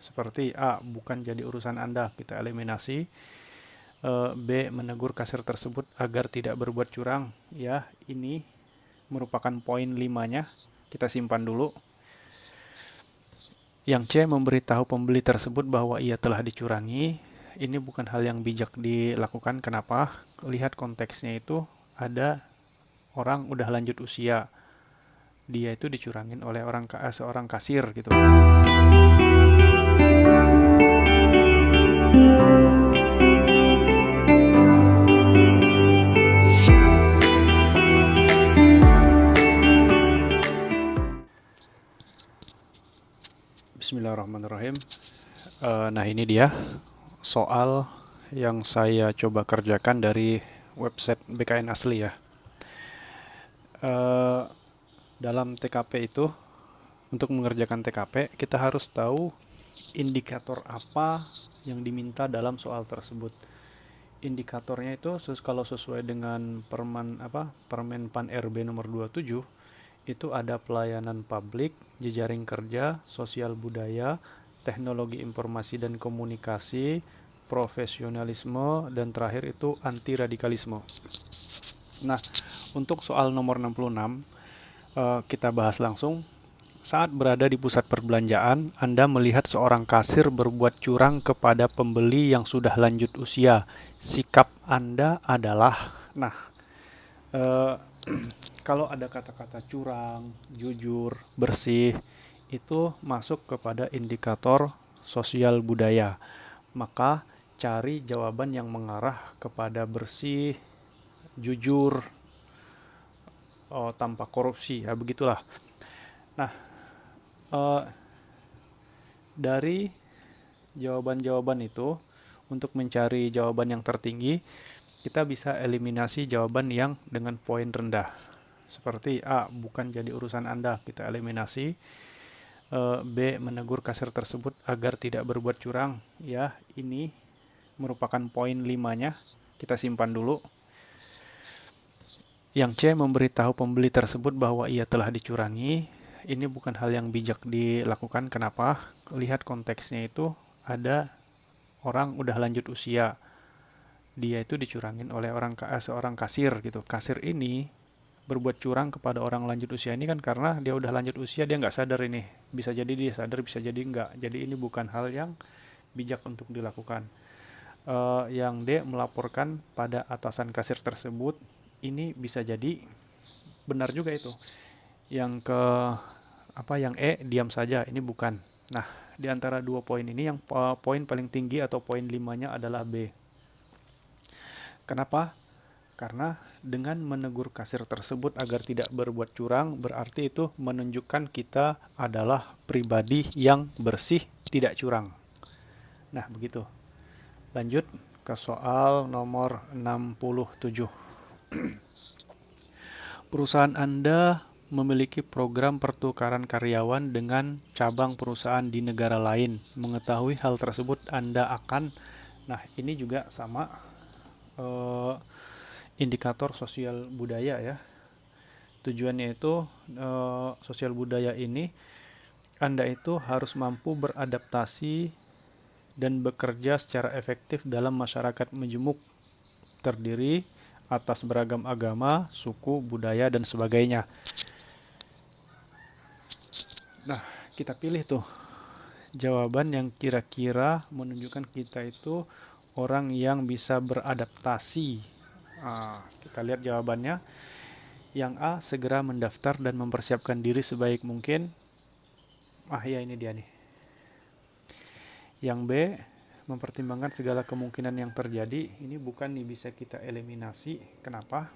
Seperti A, bukan jadi urusan Anda, kita eliminasi. B, menegur kasir tersebut agar tidak berbuat curang. Ya, ini merupakan poin 5-nya. Kita simpan dulu. Yang C, memberitahu pembeli tersebut bahwa ia telah dicurangi. Ini bukan hal yang bijak dilakukan. Kenapa? Lihat konteksnya itu ada orang udah lanjut usia. Dia itu dicurangin oleh seorang kasir gitu. Bismillahirrahmanirrahim. Nah, ini dia soal yang saya coba kerjakan dari website BKN asli ya. Dalam TKP itu, untuk mengerjakan TKP, kita harus tahu indikator apa yang diminta dalam soal tersebut. Indikatornya itu kalau sesuai dengan Permen Pan RB nomor 27, itu ada pelayanan publik, jejaring kerja, sosial budaya, teknologi informasi dan komunikasi, profesionalisme, dan terakhir itu anti radikalisme. Nah, untuk soal nomor 66, kita bahas langsung. Saat berada di pusat perbelanjaan, Anda melihat seorang kasir berbuat curang kepada pembeli yang sudah lanjut usia. Sikap Anda adalah, nah, kalau ada kata-kata curang, jujur, bersih, itu masuk kepada indikator sosial budaya. Maka cari jawaban yang mengarah kepada bersih, jujur, tanpa korupsi, ya begitulah. Nah, dari jawaban-jawaban itu, untuk mencari jawaban yang tertinggi, kita bisa eliminasi jawaban yang dengan poin rendah. Seperti A, bukan jadi urusan Anda, kita eliminasi. B, menegur kasir tersebut agar tidak berbuat curang. Ya, ini merupakan poin 5-nya. Kita simpan dulu. Yang C, memberitahu pembeli tersebut bahwa ia telah dicurangi. Ini bukan hal yang bijak dilakukan. Kenapa? Lihat konteksnya itu ada orang udah lanjut usia. Dia itu dicurangin oleh seorang kasir gitu. Kasir ini berbuat curang kepada orang lanjut usia ini kan karena dia udah lanjut usia, dia nggak sadar ini. Bisa jadi dia sadar, bisa jadi enggak. Jadi ini bukan hal yang bijak untuk dilakukan. Yang D, melaporkan pada atasan kasir tersebut. Ini bisa jadi benar juga itu. Yang yang E, diam saja. Ini bukan. Nah, di antara dua poin ini yang poin paling tinggi atau poin 5-nya adalah B. Kenapa? Karena dengan menegur kasir tersebut agar tidak berbuat curang, berarti itu menunjukkan kita adalah pribadi yang bersih, tidak curang. Nah, begitu. Lanjut ke soal nomor 67. Perusahaan Anda memiliki program pertukaran karyawan dengan cabang perusahaan di negara lain. Mengetahui hal tersebut, Anda akan... Nah, ini juga sama indikator sosial budaya ya. Tujuannya itu sosial budaya ini Anda itu harus mampu beradaptasi dan bekerja secara efektif dalam masyarakat majemuk terdiri atas beragam agama, suku, budaya, dan sebagainya. Nah, kita pilih tuh jawaban yang kira-kira menunjukkan kita itu orang yang bisa beradaptasi. Kita lihat jawabannya. Yang A, segera mendaftar dan mempersiapkan diri sebaik mungkin. Ya ini dia nih. Yang B, mempertimbangkan segala kemungkinan yang terjadi. Ini bukan nih bisa kita eliminasi. Kenapa?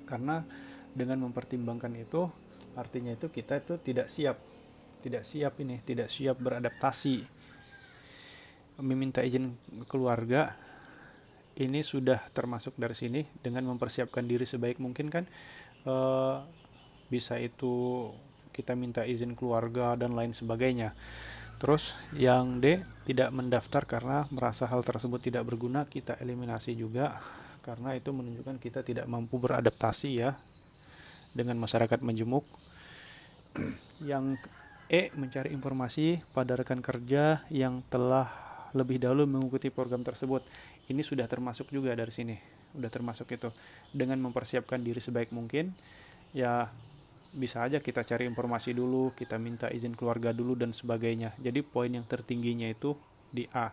Karena dengan mempertimbangkan itu, artinya itu kita itu tidak siap beradaptasi. Meminta izin keluarga, ini sudah termasuk dari sini. Dengan mempersiapkan diri sebaik mungkin kan, bisa itu kita minta izin keluarga dan lain sebagainya. Terus yang D, tidak mendaftar karena merasa hal tersebut tidak berguna, kita eliminasi juga karena itu menunjukkan kita tidak mampu beradaptasi ya dengan masyarakat majemuk. Yang E. Mencari informasi pada rekan kerja yang telah lebih dahulu mengikuti program tersebut. Ini sudah termasuk juga dari sini. Udah termasuk itu. Dengan mempersiapkan diri sebaik mungkin, ya bisa aja kita cari informasi dulu, kita minta izin keluarga dulu dan sebagainya. Jadi poin yang tertingginya itu di A.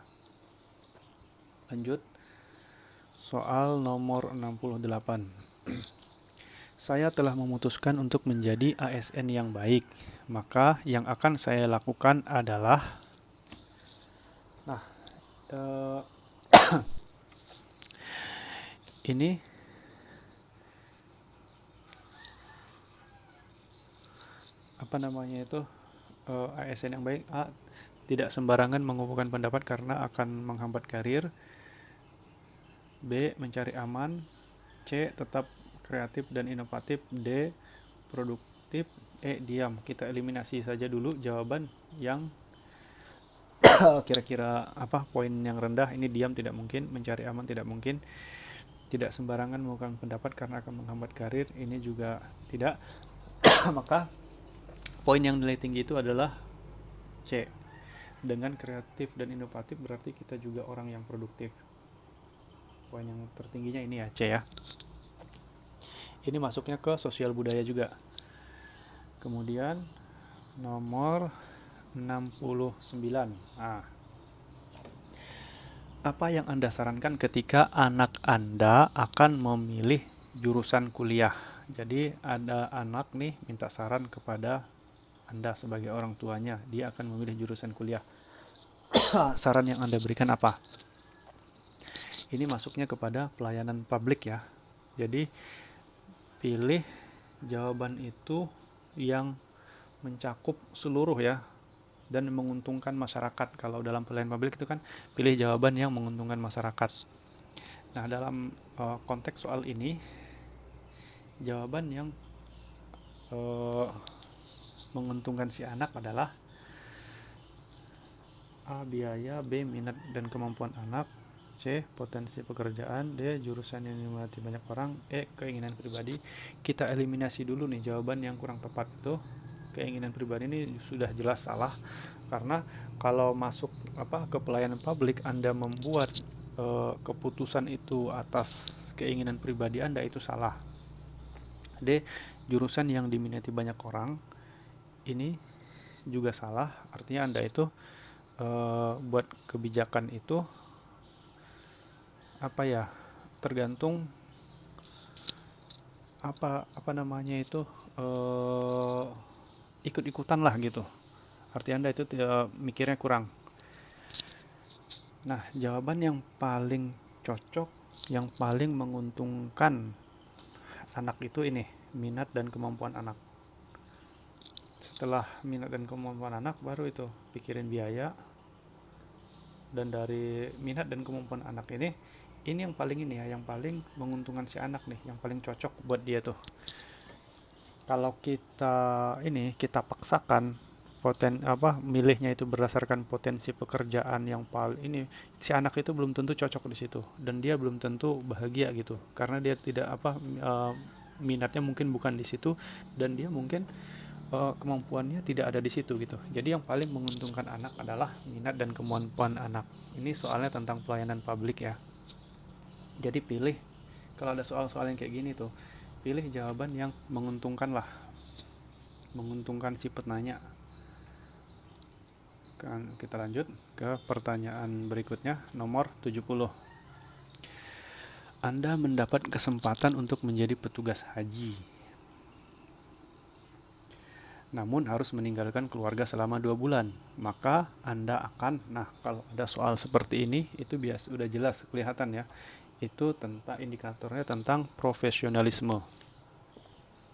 Lanjut. Soal nomor 68. Saya telah memutuskan untuk menjadi ASN yang baik. Maka yang akan saya lakukan adalah, nah, ini apa namanya itu, ASN yang baik. A. Tidak sembarangan mengumpulkan pendapat karena akan menghambat karir. B. Mencari aman. C. Tetap kreatif dan inovatif. D. Produktif. E. Diam. Kita eliminasi saja dulu jawaban yang kira-kira apa poin yang rendah. Ini diam tidak mungkin, mencari aman tidak mungkin, tidak sembarangan mengumpulkan pendapat karena akan menghambat karir, ini juga tidak. Maka poin yang nilai tinggi itu adalah C. Dengan kreatif dan inovatif berarti kita juga orang yang produktif. Poin yang tertingginya ini ya, C ya. Ini masuknya ke sosial budaya juga. Kemudian nomor 69. Apa yang Anda sarankan ketika anak Anda akan memilih jurusan kuliah? Jadi ada anak nih minta saran kepada Anda sebagai orang tuanya, dia akan memilih jurusan kuliah. Saran yang Anda berikan apa? Ini masuknya kepada pelayanan publik ya. Jadi pilih jawaban itu yang mencakup seluruh ya dan menguntungkan masyarakat. Kalau dalam pelayanan publik itu kan pilih jawaban yang menguntungkan masyarakat. Nah, dalam konteks soal ini jawaban yang menguntungkan si anak adalah A. Biaya. B. Minat dan kemampuan anak. C. Potensi pekerjaan. D. Jurusan yang diminati banyak orang. E. Keinginan pribadi. Kita eliminasi dulu nih jawaban yang kurang tepat itu. Keinginan pribadi ini sudah jelas salah, karena kalau masuk ke pelayanan publik Anda membuat keputusan itu atas keinginan pribadi Anda, itu salah. D. Jurusan yang diminati banyak orang, ini juga salah, artinya Anda itu buat kebijakan itu tergantung apa namanya itu, ikut-ikutan lah gitu. Arti Anda itu mikirnya kurang. Nah, jawaban yang paling cocok, yang paling menguntungkan anak itu ini, minat dan kemampuan anak. Setelah minat dan kemampuan anak, baru itu pikirin biaya. Dan dari minat dan kemampuan anak ini yang paling yang paling menguntungkan si anak nih, yang paling cocok buat dia tuh. Kalau kita paksakan milihnya itu berdasarkan potensi pekerjaan yang paling ini, si anak itu belum tentu cocok di situ dan dia belum tentu bahagia gitu, karena dia tidak minatnya mungkin bukan di situ dan dia mungkin kemampuannya tidak ada di situ gitu. Jadi yang paling menguntungkan anak adalah minat dan kemampuan anak. Ini soalnya tentang pelayanan publik ya. Jadi pilih, kalau ada soal-soal yang kayak gini tuh, pilih jawaban yang menguntungkan lah, menguntungkan si penanya. Kita lanjut ke pertanyaan berikutnya, nomor 70. Anda mendapat kesempatan untuk menjadi petugas haji, namun harus meninggalkan keluarga selama 2 bulan. Maka Anda akan, kalau ada soal seperti ini, itu udah jelas kelihatan ya. Itu tentang indikatornya tentang profesionalisme.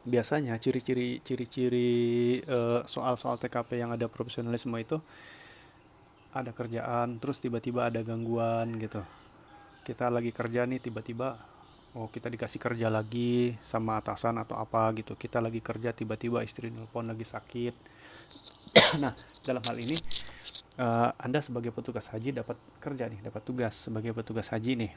Biasanya ciri-ciri soal-soal TKP yang ada profesionalisme itu ada kerjaan, terus tiba-tiba ada gangguan gitu. Kita lagi kerja nih, tiba-tiba kita dikasih kerja lagi sama atasan atau apa gitu. Kita lagi kerja, tiba-tiba istri nelpon lagi sakit. Nah, dalam hal ini Anda sebagai petugas haji dapat kerja nih, dapat tugas sebagai petugas haji nih.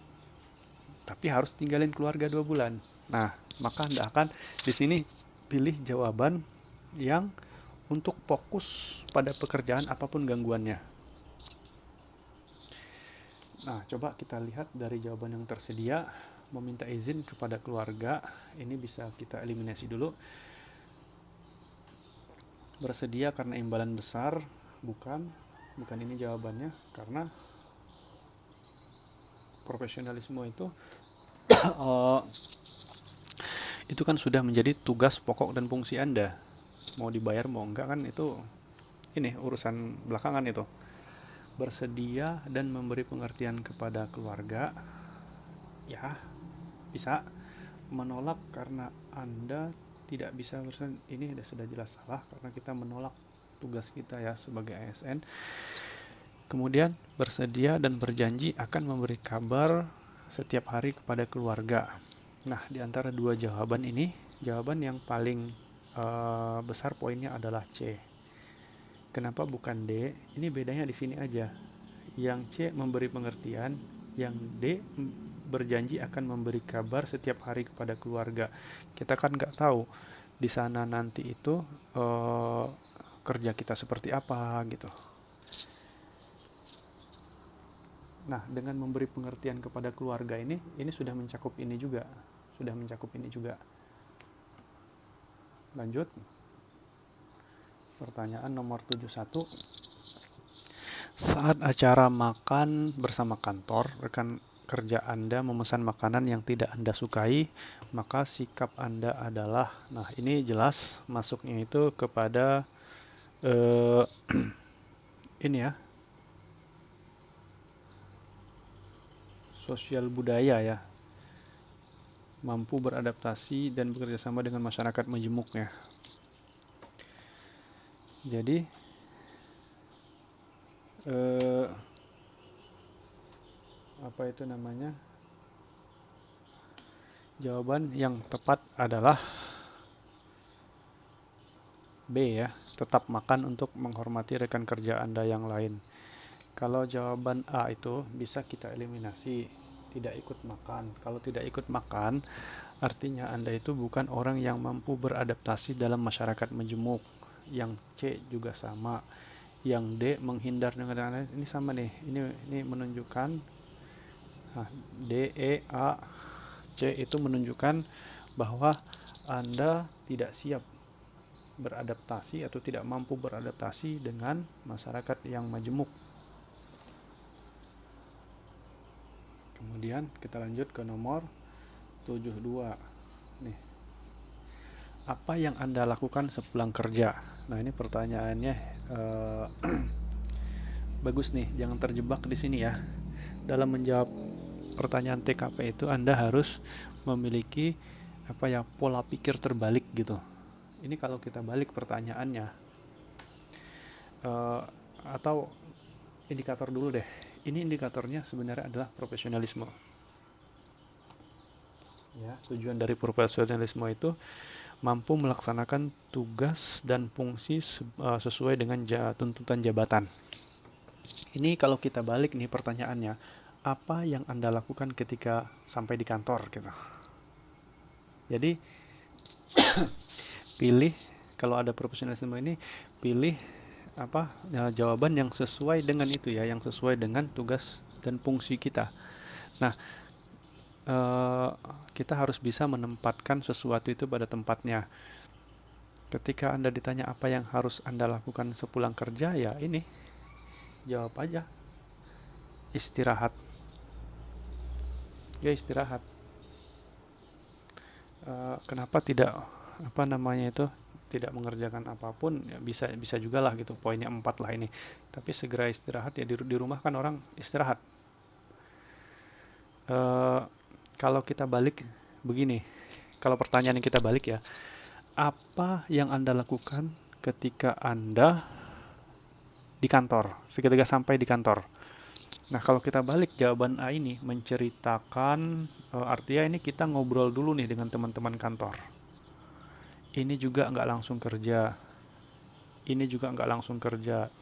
Tapi harus tinggalin keluarga 2 bulan. Nah, maka Anda akan di sini pilih jawaban yang untuk fokus pada pekerjaan apapun gangguannya. Nah, coba kita lihat dari jawaban yang tersedia. Meminta izin kepada keluarga, ini bisa kita eliminasi dulu. Bersedia karena imbalan besar, bukan ini jawabannya, karena profesionalisme itu itu kan sudah menjadi tugas pokok dan fungsi Anda. Mau dibayar mau enggak kan itu ini urusan belakangan itu. Bersedia dan memberi pengertian kepada keluarga, ya bisa. Menolak karena Anda tidak bisa ini sudah jelas salah karena kita menolak tugas kita ya sebagai ASN. Kemudian bersedia dan berjanji akan memberi kabar setiap hari kepada keluarga. Nah, di antara dua jawaban ini, jawaban yang paling besar poinnya adalah C. Kenapa bukan D? Ini bedanya di sini aja. Yang C memberi pengertian, yang D berjanji akan memberi kabar setiap hari kepada keluarga. Kita kan nggak tahu di sana nanti itu kerja kita seperti apa gitu. Nah, dengan memberi pengertian kepada keluarga ini sudah mencakup ini juga. Lanjut. Pertanyaan nomor 71. Saat acara makan bersama kantor, rekan kerja Anda memesan makanan yang tidak Anda sukai, maka sikap Anda adalah, nah ini jelas masuknya itu kepada ini ya, sosial budaya ya, mampu beradaptasi dan bekerja sama dengan masyarakat majemuknya. Jadi apa itu namanya? Jawaban yang tepat adalah B ya, tetap makan untuk menghormati rekan kerja Anda yang lain. Kalau jawaban A itu bisa kita eliminasi, tidak ikut makan. Kalau tidak ikut makan, artinya Anda itu bukan orang yang mampu beradaptasi dalam masyarakat majemuk. Yang C juga sama. Yang D menghindar dengan lain. Ini sama nih. Ini menunjukkan D, E, A, C itu menunjukkan bahwa Anda tidak siap beradaptasi atau tidak mampu beradaptasi dengan masyarakat yang majemuk. Kemudian kita lanjut ke nomor 72. Nih. Apa yang Anda lakukan sepulang kerja? Nah, ini pertanyaannya bagus nih, jangan terjebak di sini ya. Dalam menjawab pertanyaan TKP itu Anda harus memiliki pola pikir terbalik gitu. Ini kalau kita balik pertanyaannya, atau indikator dulu deh. Ini indikatornya sebenarnya adalah profesionalisme. Ya, tujuan dari profesionalisme itu mampu melaksanakan tugas dan fungsi sesuai dengan tuntutan jabatan. Ini kalau kita balik nih pertanyaannya, apa yang Anda lakukan ketika sampai di kantor gitu. Jadi pilih, kalau ada profesionalisme ini, pilih jawaban yang sesuai dengan itu ya, yang sesuai dengan tugas dan fungsi kita. Nah, kita harus bisa menempatkan sesuatu itu pada tempatnya. Ketika Anda ditanya apa yang harus Anda lakukan sepulang kerja, ya ini jawab aja, istirahat. Ya istirahat. Kenapa tidak tidak mengerjakan apapun? Ya, bisa juga lah gitu, poinnya 4 lah ini. Tapi segera istirahat ya, di rumah kan orang istirahat. Kalau kita balik begini, kalau pertanyaan yang kita balik ya, apa yang Anda lakukan ketika Anda di kantor, ketika sampai di kantor? Nah, kalau kita balik jawaban A ini menceritakan, artinya ini kita ngobrol dulu nih dengan teman-teman kantor. Ini juga nggak langsung kerja.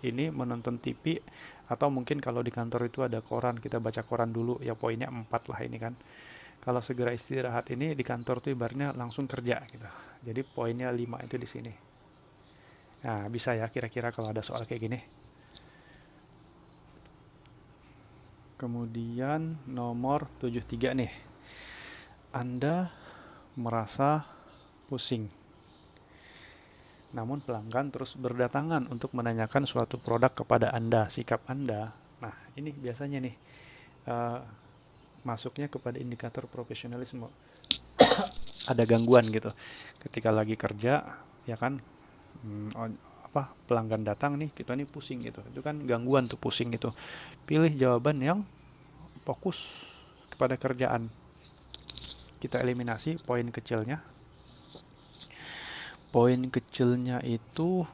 Ini menonton TV, atau mungkin kalau di kantor itu ada koran, kita baca koran dulu, ya poinnya 4 lah ini kan. Kalau segera istirahat ini di kantor tuh ibaratnya langsung kerja gitu. Jadi poinnya 5 itu di sini. Nah, bisa ya kira-kira kalau ada soal kayak gini. Kemudian nomor 73 nih. Anda merasa pusing. Namun pelanggan terus berdatangan untuk menanyakan suatu produk kepada Anda. Sikap Anda. Nah, ini biasanya nih eh, masuknya kepada indikator profesionalisme. Ada gangguan gitu. Ketika lagi kerja, ya kan, pelanggan datang nih, kita nih pusing gitu. Itu kan gangguan tuh pusing itu. Pilih jawaban yang fokus kepada kerjaan. Kita eliminasi poin kecilnya. Poin kecilnya itu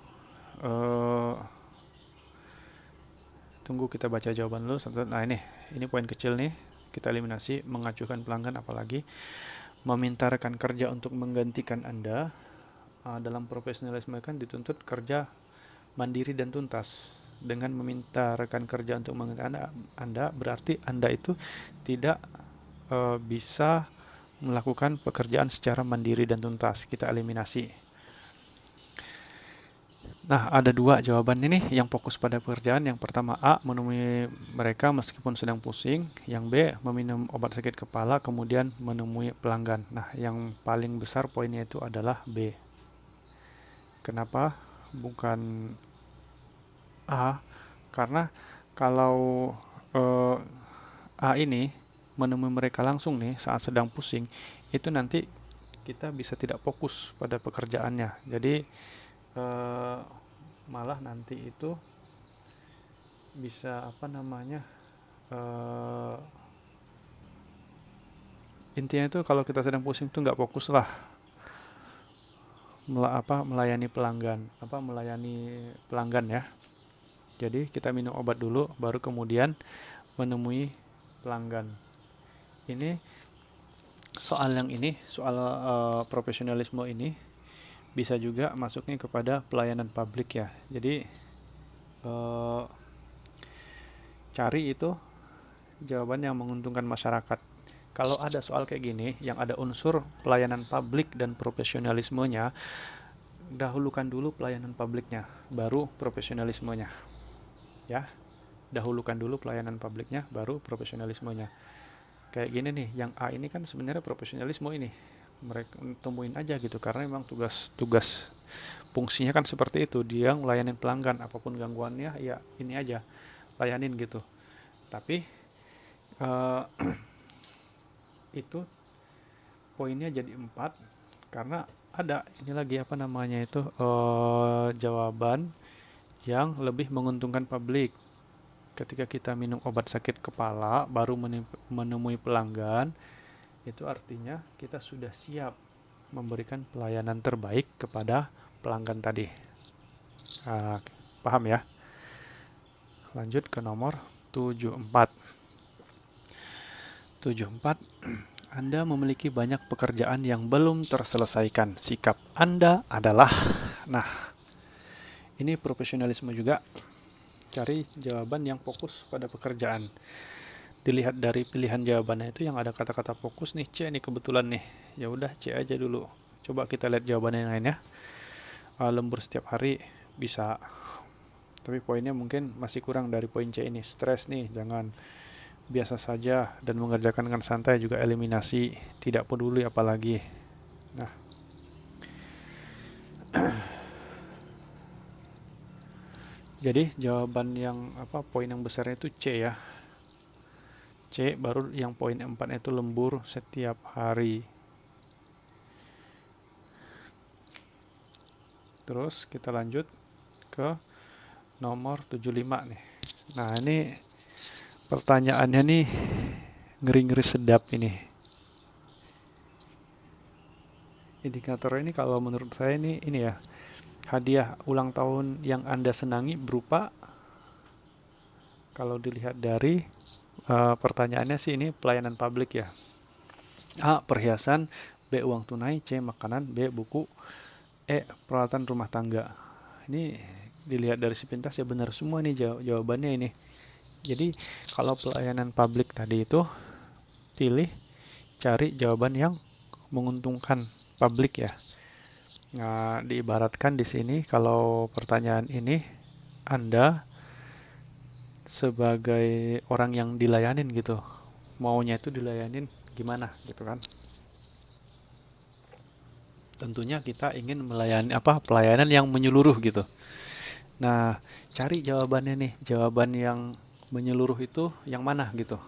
tunggu kita baca jawaban dulu. Nah ini poin kecil nih. Kita eliminasi mengacuhkan pelanggan apalagi meminta rekan kerja untuk menggantikan Anda. Dalam profesionalisme kan dituntut kerja mandiri dan tuntas. Dengan meminta rekan kerja untuk menggantikan Anda berarti Anda itu tidak bisa melakukan pekerjaan secara mandiri dan tuntas. Kita eliminasi. Nah, ada dua jawaban ini yang fokus pada pekerjaan. Yang pertama A, menemui mereka meskipun sedang pusing. Yang B, meminum obat sakit kepala kemudian menemui pelanggan. Nah, yang paling besar poinnya itu adalah B. Kenapa bukan A? Karena kalau A ini menemui mereka langsung nih saat sedang pusing, itu nanti kita bisa tidak fokus pada pekerjaannya. Jadi malah nanti itu bisa intinya itu kalau kita sedang pusing tuh nggak fokus lah melayani pelanggan ya. Jadi kita minum obat dulu baru kemudian menemui pelanggan. Ini soal profesionalisme ini bisa juga masuknya kepada pelayanan publik ya. Jadi cari itu jawaban yang menguntungkan masyarakat. Kalau ada soal kayak gini yang ada unsur pelayanan publik dan profesionalismenya, dahulukan dulu pelayanan publiknya, baru profesionalismenya. Ya, dahulukan dulu pelayanan publiknya, baru profesionalismenya. Kayak gini nih, yang A ini kan sebenarnya profesionalisme ini. Mereka temuin aja gitu karena memang tugas fungsinya kan seperti itu, dia ngelayanin pelanggan apapun gangguannya ya ini aja layanin gitu. Tapi itu poinnya jadi 4 karena ada ini lagi jawaban yang lebih menguntungkan publik. Ketika kita minum obat sakit kepala baru menemui pelanggan, itu artinya kita sudah siap memberikan pelayanan terbaik kepada pelanggan tadi. Paham ya? Lanjut ke nomor 74. 74. Anda memiliki banyak pekerjaan yang belum terselesaikan. Sikap Anda adalah, nah, ini profesionalisme juga. Cari jawaban yang fokus pada pekerjaan. Dilihat dari pilihan jawabannya itu yang ada kata-kata fokus nih, C nih kebetulan nih. Ya udah C aja dulu. Coba kita lihat jawabannya yang lainnya. Lembur setiap hari bisa. Tapi poinnya mungkin masih kurang dari poin C ini. Stres nih, jangan. Biasa saja dan mengerjakan dengan santai juga eliminasi. Tidak peduli apalagi. Nah, jadi jawaban yang poin yang besarnya itu C ya. C baru yang poin 4 itu lembur setiap hari. Terus kita lanjut ke nomor 75 nih. Nah, ini pertanyaannya nih ngeri-ngeri sedap ini. Indikator ini kalau menurut saya ini ya. Hadiah ulang tahun yang Anda senangi berupa, kalau dilihat dari pertanyaannya sih ini pelayanan publik ya. A. Perhiasan, B. Uang tunai, C. Makanan, D. Buku, E. Peralatan rumah tangga. Ini dilihat dari sepintas ya benar semua nih jawabannya ini. Jadi kalau pelayanan publik tadi itu cari jawaban yang menguntungkan publik ya. Nah, diibaratkan di sini kalau pertanyaan ini Anda sebagai orang yang dilayanin gitu. Maunya itu dilayanin gimana gitu kan. Tentunya kita ingin melayani pelayanan yang menyeluruh gitu. Nah, cari jawabannya nih, jawaban yang menyeluruh itu yang mana gitu.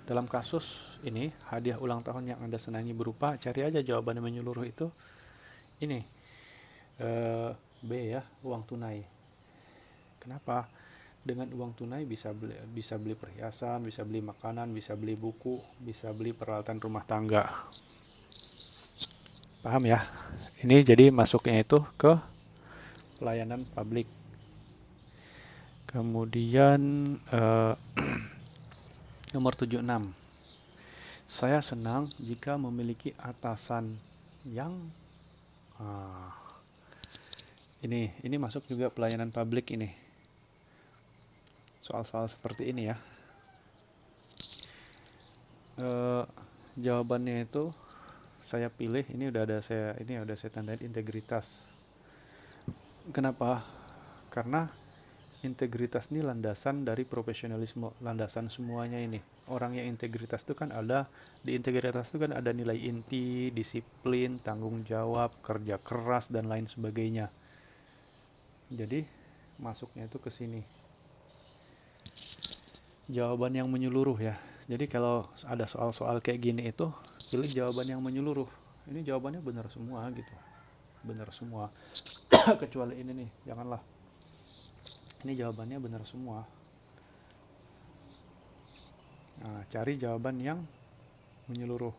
Dalam kasus ini, hadiah ulang tahun yang Anda senangi berupa, cari aja jawaban yang menyeluruh itu ini B ya, uang tunai. Kenapa? Dengan uang tunai bisa beli perhiasan, bisa beli makanan, bisa beli buku, bisa beli peralatan rumah tangga. Paham ya? Ini jadi masuknya itu ke pelayanan publik. Kemudian nomor 76. Saya senang jika memiliki atasan yang ah, ini masuk juga pelayanan publik ini. Soal-soal seperti ini ya. Jawabannya itu saya pilih ini udah saya tandain integritas. Kenapa? Karena integritas ini landasan dari profesionalisme, landasan semuanya ini. Orang yang integritas itu kan di integritas itu kan ada nilai inti, disiplin, tanggung jawab, kerja keras dan lain sebagainya. Jadi masuknya itu ke sini. Jawaban yang menyeluruh ya. Jadi kalau ada soal-soal kayak gini itu pilih jawaban yang menyeluruh. Ini jawabannya benar semua gitu. Benar semua. Kecuali ini nih, janganlah. Ini jawabannya benar semua. Nah, cari jawaban yang menyeluruh.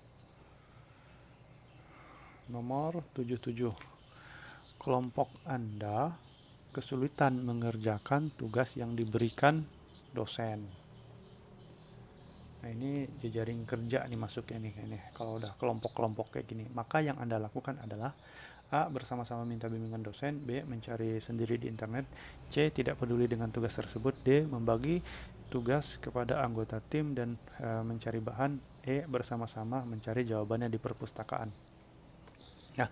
Nomor 77. Kelompok Anda kesulitan mengerjakan tugas yang diberikan dosen. Nah, ini jejaring kerja nih masuknya nih ini. Kalau udah kelompok-kelompok kayak gini, maka yang Anda lakukan adalah A. Bersama-sama minta bimbingan dosen. B. Mencari sendiri di internet. C. Tidak peduli dengan tugas tersebut. D. Membagi tugas kepada anggota tim dan mencari bahan. E. Bersama-sama mencari jawabannya di perpustakaan. Nah,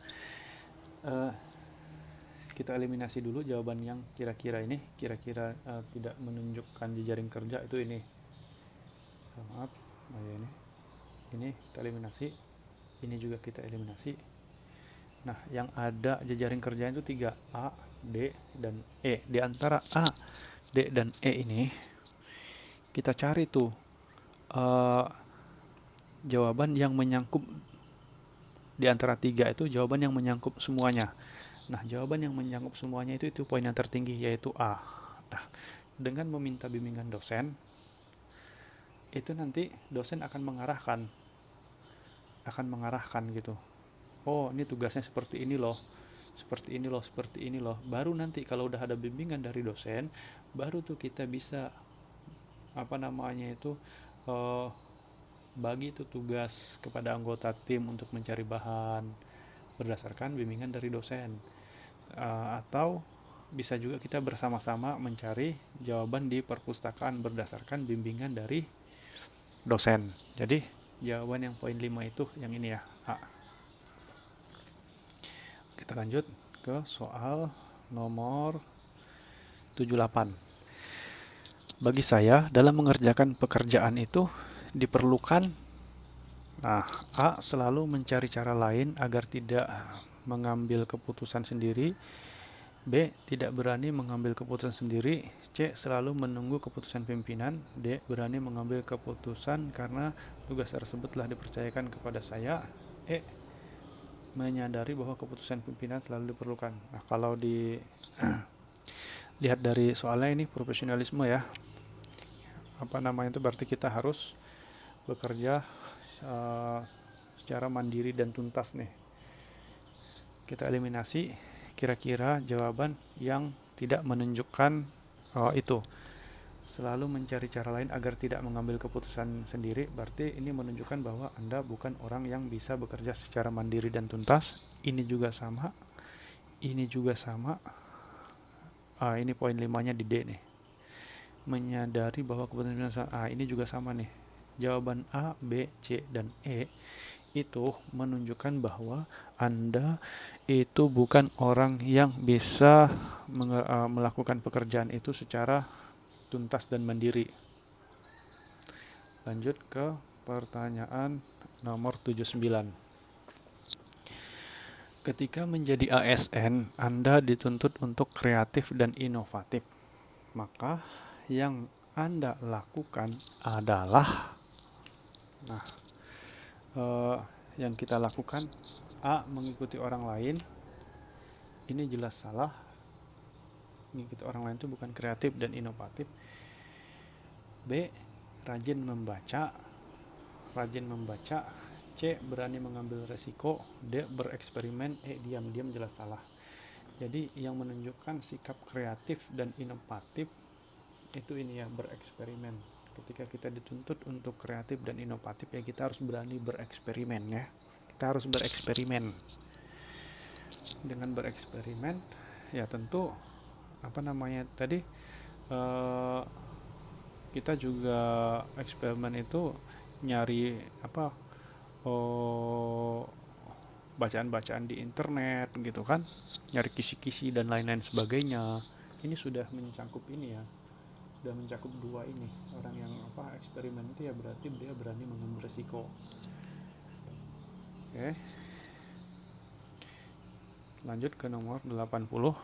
kita eliminasi dulu jawaban yang kira-kira tidak menunjukkan jejaring kerja itu ini. Maaf, ini kita eliminasi, ini juga kita eliminasi. Nah, yang ada jejaring kerjanya itu 3, A, D, dan E. Di antara A, D, dan E ini kita cari tuh jawaban yang menyangkut di antara 3 itu, jawaban yang menyangkut semuanya. Nah, jawaban yang menyangkut semuanya itu poin yang tertinggi, yaitu A. Nah, dengan meminta bimbingan dosen, itu nanti dosen akan mengarahkan gitu. Oh, ini tugasnya seperti ini loh, seperti ini loh, seperti ini loh. Baru nanti kalau udah ada bimbingan dari dosen, baru tuh kita bisa bagi itu tugas kepada anggota tim untuk mencari bahan berdasarkan bimbingan dari dosen. Atau bisa juga kita bersama-sama mencari jawaban di perpustakaan berdasarkan bimbingan dari dosen. Jadi jawaban yang poin 5 itu yang ini ya, A. Kita lanjut ke soal nomor 78. Bagi saya, dalam mengerjakan pekerjaan itu diperlukan A. Selalu mencari cara lain agar tidak mengambil keputusan sendiri. B. Tidak berani mengambil keputusan sendiri. C. Selalu menunggu keputusan pimpinan. D. Berani mengambil keputusan karena tugas tersebut telah dipercayakan kepada saya. E. Menyadari bahwa keputusan pimpinan selalu diperlukan. Nah, kalau lihat dari soalnya ini profesionalisme ya. Itu berarti kita harus bekerja secara mandiri dan tuntas nih. Kita eliminasi kira-kira jawaban yang tidak menunjukkan itu. Selalu mencari cara lain agar tidak mengambil keputusan sendiri, berarti ini menunjukkan bahwa Anda bukan orang yang bisa bekerja secara mandiri dan tuntas. Ini juga sama. Ini juga sama. Ini poin 5-nya di D nih. Menyadari bahwa keputusan ini juga sama nih. Jawaban A, B, C, dan E itu menunjukkan bahwa Anda itu bukan orang yang bisa melakukan pekerjaan itu secara tuntas dan mandiri. Lanjut ke pertanyaan nomor 79. Ketika menjadi ASN, Anda dituntut untuk kreatif dan inovatif. Maka yang Anda lakukan adalah yang kita lakukan A. Mengikuti orang lain. Ini jelas salah. Mengikuti orang lain itu bukan kreatif dan inovatif. B. Rajin membaca. C. Berani mengambil resiko. D. Bereksperimen. E. Diam-diam jelas salah. Jadi yang menunjukkan sikap kreatif dan inovatif itu ini ya, bereksperimen. Ketika kita dituntut untuk kreatif dan inovatif ya kita harus berani bereksperimen ya. Kita harus bereksperimen. Dengan bereksperimen ya tentu tadi kita juga eksperimen itu nyari bacaan-bacaan di internet gitu kan, nyari kisi-kisi dan lain-lain sebagainya. Ini sudah mencakup ini ya, sudah mencakup dua ini. Orang yang eksperimen itu ya berarti dia berani mengambil resiko. Oke. Lanjut ke nomor 80.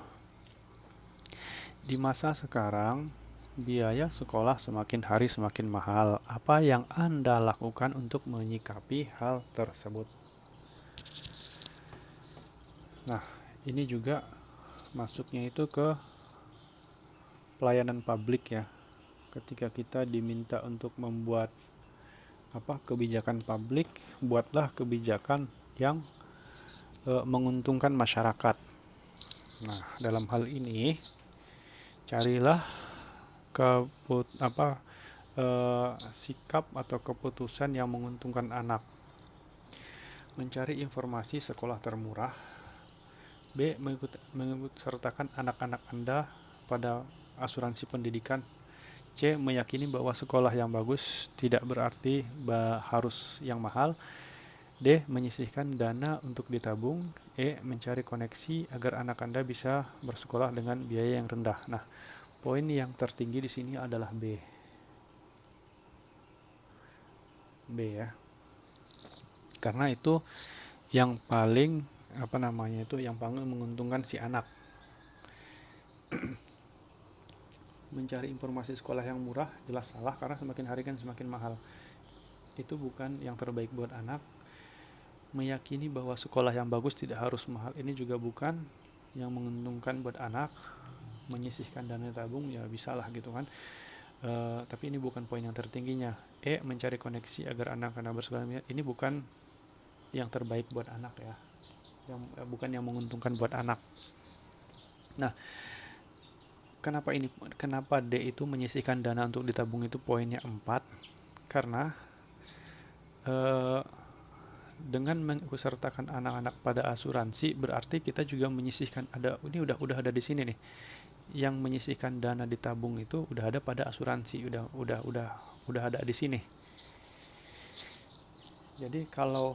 Di masa sekarang, biaya sekolah semakin hari semakin mahal. Apa yang Anda lakukan untuk menyikapi hal tersebut? Nah, ini juga masuknya itu ke pelayanan publik ya. Ketika kita diminta untuk membuat kebijakan publik, buatlah kebijakan yang menguntungkan masyarakat. Nah, dalam hal ini carilah sikap atau keputusan yang menguntungkan anak. Mencari informasi sekolah termurah. B. Mengikut sertakan anak-anak Anda pada asuransi pendidikan. C. Meyakini bahwa sekolah yang bagus tidak berarti harus yang mahal. D. Menyisihkan dana untuk ditabung. E. Mencari koneksi agar anak Anda bisa bersekolah dengan biaya yang rendah. Nah, poin yang tertinggi di sini adalah B. B ya. Karena itu yang paling yang paling menguntungkan si anak. Mencari informasi sekolah yang murah jelas salah karena semakin hari kan semakin mahal. Itu bukan yang terbaik buat anak. Meyakini bahwa sekolah yang bagus tidak harus mahal, ini juga bukan yang menguntungkan buat anak. Menyisihkan dana tabung ya bisa lah gitu kan. Tapi ini bukan poin yang tertingginya. E. Mencari koneksi agar anak-anak bersekolah. Ini bukan yang terbaik buat anak ya. Bukan yang menguntungkan buat anak. Nah, kenapa D itu menyisihkan dana untuk ditabung itu poinnya 4? Karena dengan mengikutsertakan anak-anak pada asuransi berarti kita juga menyisihkan ini udah ada di sini nih. Yang menyisihkan dana ditabung itu udah ada pada asuransi, udah ada di sini. Jadi kalau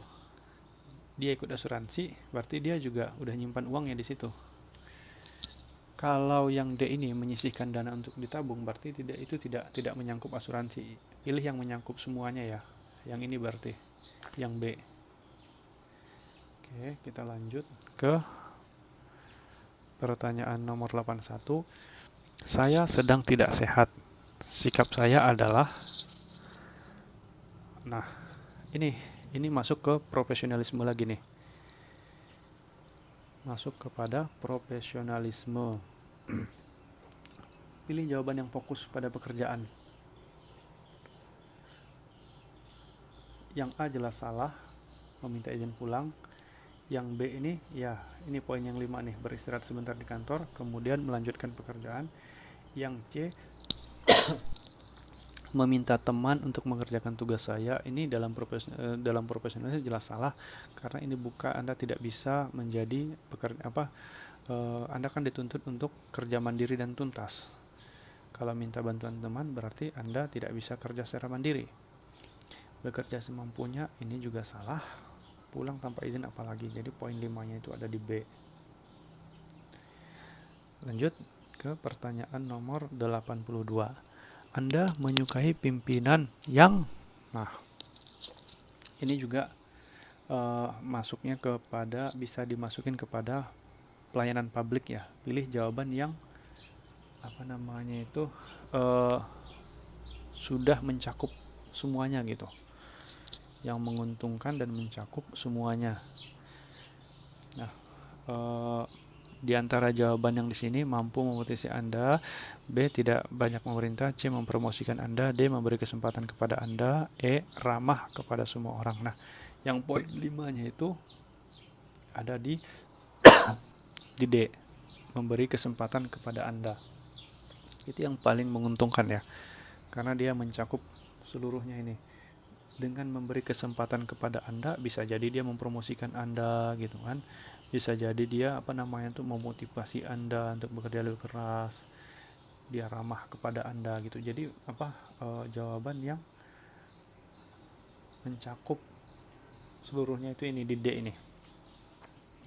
dia ikut asuransi berarti dia juga udah nyimpan uangnya di situ. Kalau yang D ini menyisihkan dana untuk ditabung berarti tidak menyangkut asuransi. Pilih yang menyangkut semuanya ya. Yang ini berarti yang B. Oke, kita lanjut ke pertanyaan nomor 81. Saya sedang tidak sehat. Sikap saya adalah ini masuk ke profesionalisme lagi nih. Masuk kepada profesionalisme. Pilih jawaban yang fokus pada pekerjaan. Yang A jelas salah, meminta izin pulang. Yang B ini poin yang 5 nih, beristirahat sebentar di kantor, kemudian melanjutkan pekerjaan. Yang C, meminta teman untuk mengerjakan tugas saya. Ini dalam profesionalisme jelas salah, karena ini bukan, Anda tidak bisa menjadi Anda kan dituntut untuk kerja mandiri dan tuntas. Kalau minta bantuan teman berarti Anda tidak bisa kerja secara mandiri. Bekerja semampunya ini juga salah. pulang tanpa izin apalagi. Jadi poin 5-nya itu ada di B. Lanjut ke pertanyaan nomor 82. Anda menyukai pimpinan yang... Nah, ini juga masuknya kepada, bisa dimasukin kepada pelayanan publik ya. Pilih jawaban yang sudah mencakup semuanya gitu, yang menguntungkan dan mencakup semuanya. Nah, di antara jawaban yang di sini, mampu memotivasi Anda, B, tidak banyak memerintah, C, mempromosikan Anda, D, memberi kesempatan kepada Anda, E, ramah kepada semua orang. Nah, yang poin 5-nya itu ada di D, memberi kesempatan kepada Anda. Itu yang paling menguntungkan ya, karena dia mencakup seluruhnya ini. Dengan memberi kesempatan kepada Anda, bisa jadi dia mempromosikan Anda gitu kan. Bisa jadi dia memotivasi Anda untuk bekerja lebih keras. Dia ramah kepada Anda gitu. Jadi jawaban yang mencakup seluruhnya itu ini di D ini.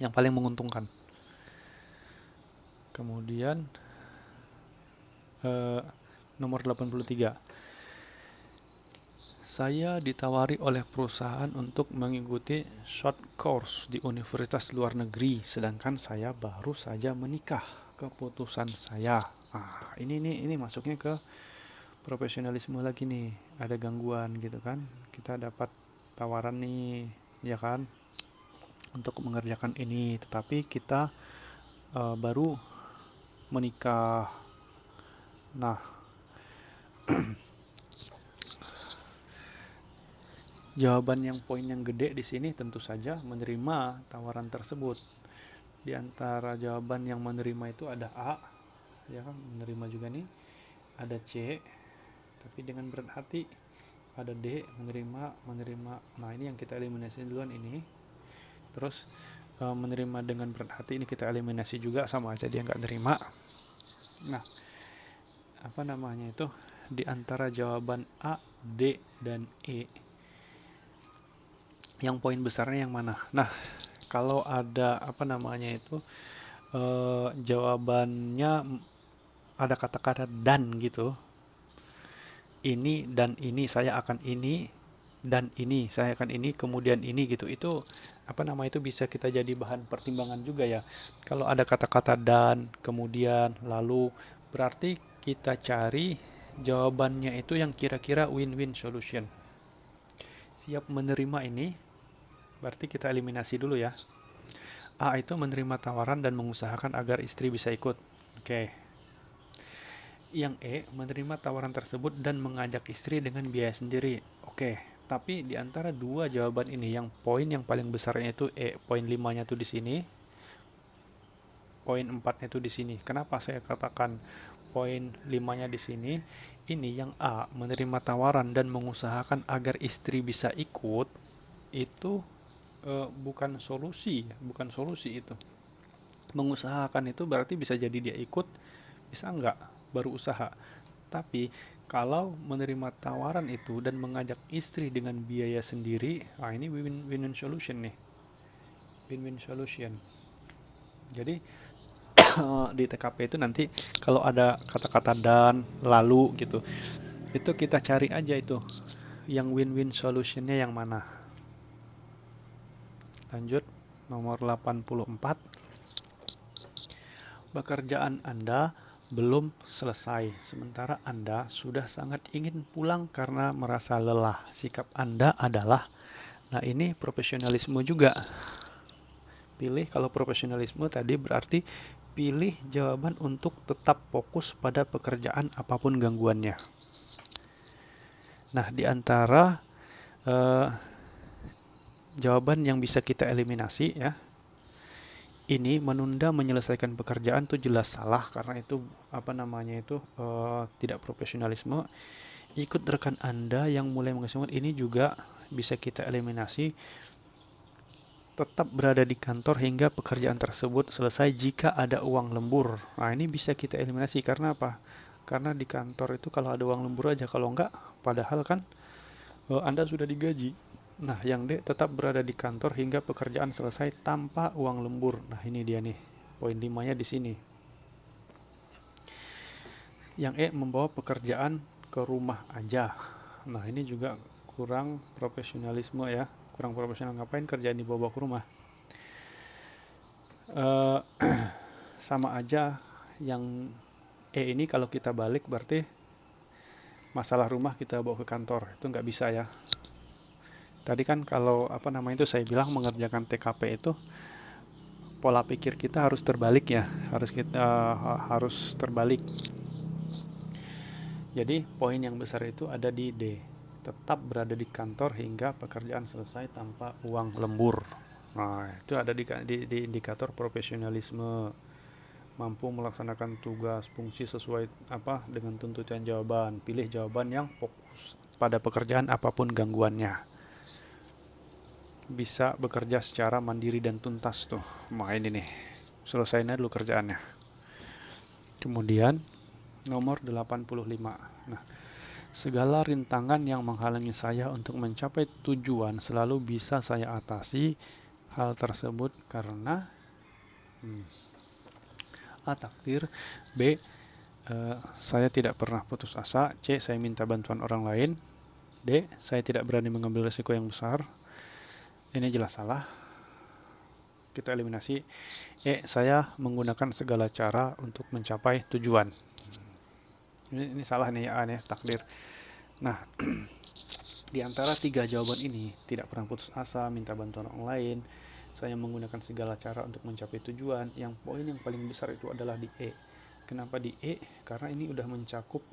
Yang paling menguntungkan. Kemudian nomor 83. Saya ditawari oleh perusahaan untuk mengikuti short course di universitas luar negeri, sedangkan saya baru saja menikah. Keputusan saya. Ini masuknya ke profesionalisme lagi nih. Ada gangguan gitu kan. Kita dapat tawaran nih, ya kan, untuk mengerjakan ini, tetapi kita baru menikah. Nah, jawaban yang poin yang gede di sini tentu saja menerima tawaran tersebut. Di antara jawaban yang menerima itu ada A, ya kan, menerima juga nih. Ada C, tapi dengan berat hati. Ada D, menerima. Nah, ini yang kita eliminasi duluan ini. Terus menerima dengan berat hati ini kita eliminasi juga, sama aja dia nggak nerima. Nah, di antara jawaban A, D, dan E, yang poin besarnya yang mana? Nah, kalau ada jawabannya ada kata-kata dan gitu, ini dan ini, saya akan ini, dan ini, saya akan ini, kemudian ini gitu, itu bisa kita jadi bahan pertimbangan juga ya. Kalau ada kata-kata dan, kemudian, lalu, berarti kita cari jawabannya itu yang kira-kira win-win solution. Siap menerima ini, berarti kita eliminasi dulu ya. A itu menerima tawaran dan mengusahakan agar istri bisa ikut. Oke. Yang E, menerima tawaran tersebut dan mengajak istri dengan biaya sendiri. Oke. Tapi di antara dua jawaban ini, yang poin yang paling besarnya itu E, poin 5-nya itu di sini, poin 4-nya itu di sini. Kenapa saya katakan poin 5-nya di sini? Ini yang A, menerima tawaran dan mengusahakan agar istri bisa ikut, itu bukan solusi itu. Mengusahakan itu berarti bisa jadi dia ikut, bisa enggak, baru usaha. Tapi kalau menerima tawaran itu dan mengajak istri dengan biaya sendiri, ini win-win solution nih. Win-win solution. Jadi di TKP itu nanti kalau ada kata-kata dan, lalu gitu, itu kita cari aja itu yang win-win solutionnya yang mana. Lanjut, nomor 84. Pekerjaan Anda belum selesai, sementara Anda sudah sangat ingin pulang karena merasa lelah. Sikap Anda adalah, nah ini profesionalisme juga. Pilih, kalau profesionalisme tadi berarti pilih jawaban untuk tetap fokus pada pekerjaan apapun gangguannya. Nah, di antara jawaban yang bisa kita eliminasi ya, ini menunda menyelesaikan pekerjaan tuh jelas salah, karena itu tidak profesionalisme. Ikut rekan Anda yang mulai mengesungkan, ini juga bisa kita eliminasi. Tetap berada di kantor hingga pekerjaan tersebut selesai jika ada uang lembur. Nah, ini bisa kita eliminasi karena apa? Karena di kantor itu kalau ada uang lembur aja, kalau enggak, padahal kan Anda sudah digaji. Nah, yang D tetap berada di kantor hingga pekerjaan selesai tanpa uang lembur. Nah, ini dia nih. Poin 5-nya di sini. Yang E membawa pekerjaan ke rumah aja. Nah, ini juga kurang profesionalisme ya. Kurang profesional, ngapain kerjaan dibawa ke rumah? Sama aja, yang E ini kalau kita balik berarti masalah rumah kita bawa ke kantor. Itu nggak bisa ya. Tadi kan kalau itu saya bilang mengerjakan TKP itu pola pikir kita harus terbalik ya, harus terbalik. Jadi poin yang besar itu ada di D, tetap berada di kantor hingga pekerjaan selesai tanpa uang lembur. Nah, itu ada di indikator profesionalisme, mampu melaksanakan tugas fungsi sesuai dengan tuntutan jawaban, pilih jawaban yang fokus pada pekerjaan apapun gangguannya, bisa bekerja secara mandiri dan tuntas tuh. Nah, ini nih, selesainya dulu kerjaannya. Kemudian nomor 85. Nah, segala rintangan yang menghalangi saya untuk mencapai tujuan selalu bisa saya atasi. Hal tersebut karena A. Takdir, B. Saya tidak pernah putus asa, C. Saya minta bantuan orang lain, D. Saya tidak berani mengambil risiko yang besar. Ini jelas salah, kita eliminasi. E. Saya menggunakan segala cara untuk mencapai tujuan. Ini salah nih, A nih, takdir. Nah, di antara 3 jawaban ini, tidak pernah putus asa, minta bantuan orang lain, saya menggunakan segala cara untuk mencapai tujuan, yang poin yang paling besar itu adalah di E. Kenapa di E? Karena ini udah mencakup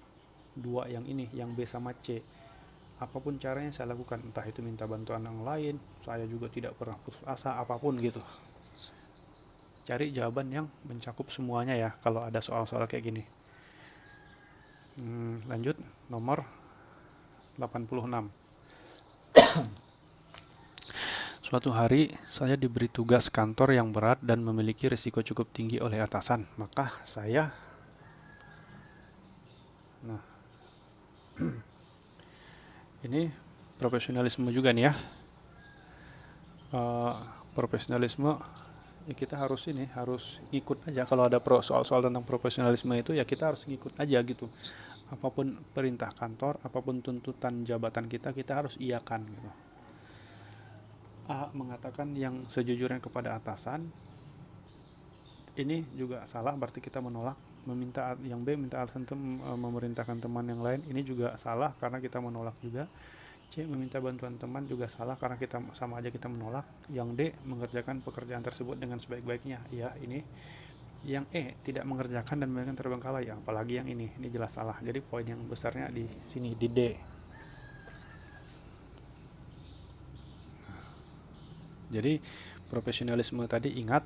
2 yang ini, yang B sama C. Apapun caranya saya lakukan, entah itu minta bantuan orang lain, saya juga tidak pernah putus asa, apapun gitu. Cari jawaban yang mencakup semuanya ya kalau ada soal-soal kayak gini. Lanjut, nomor 86. Suatu hari saya diberi tugas kantor yang berat dan memiliki risiko cukup tinggi oleh atasan. Maka saya ini profesionalisme juga nih ya. Profesionalisme ya, kita harus ikut aja. Kalau ada soal-soal tentang profesionalisme itu ya kita harus ngikut aja gitu. Apapun perintah kantor, apapun tuntutan jabatan kita harus iakan gitu. A mengatakan yang sejujurnya kepada atasan, ini juga salah, berarti kita menolak. Meminta yang B minta alasan memerintahkan teman yang lain, ini juga salah karena kita menolak juga. C meminta bantuan teman juga salah karena kita sama aja kita menolak. Yang D mengerjakan pekerjaan tersebut dengan sebaik-baiknya, ya ini. Yang E tidak mengerjakan dan membiarkan terbengkalai, ya apalagi yang ini jelas salah. Jadi poin yang besarnya di sini di D. Jadi profesionalisme tadi, ingat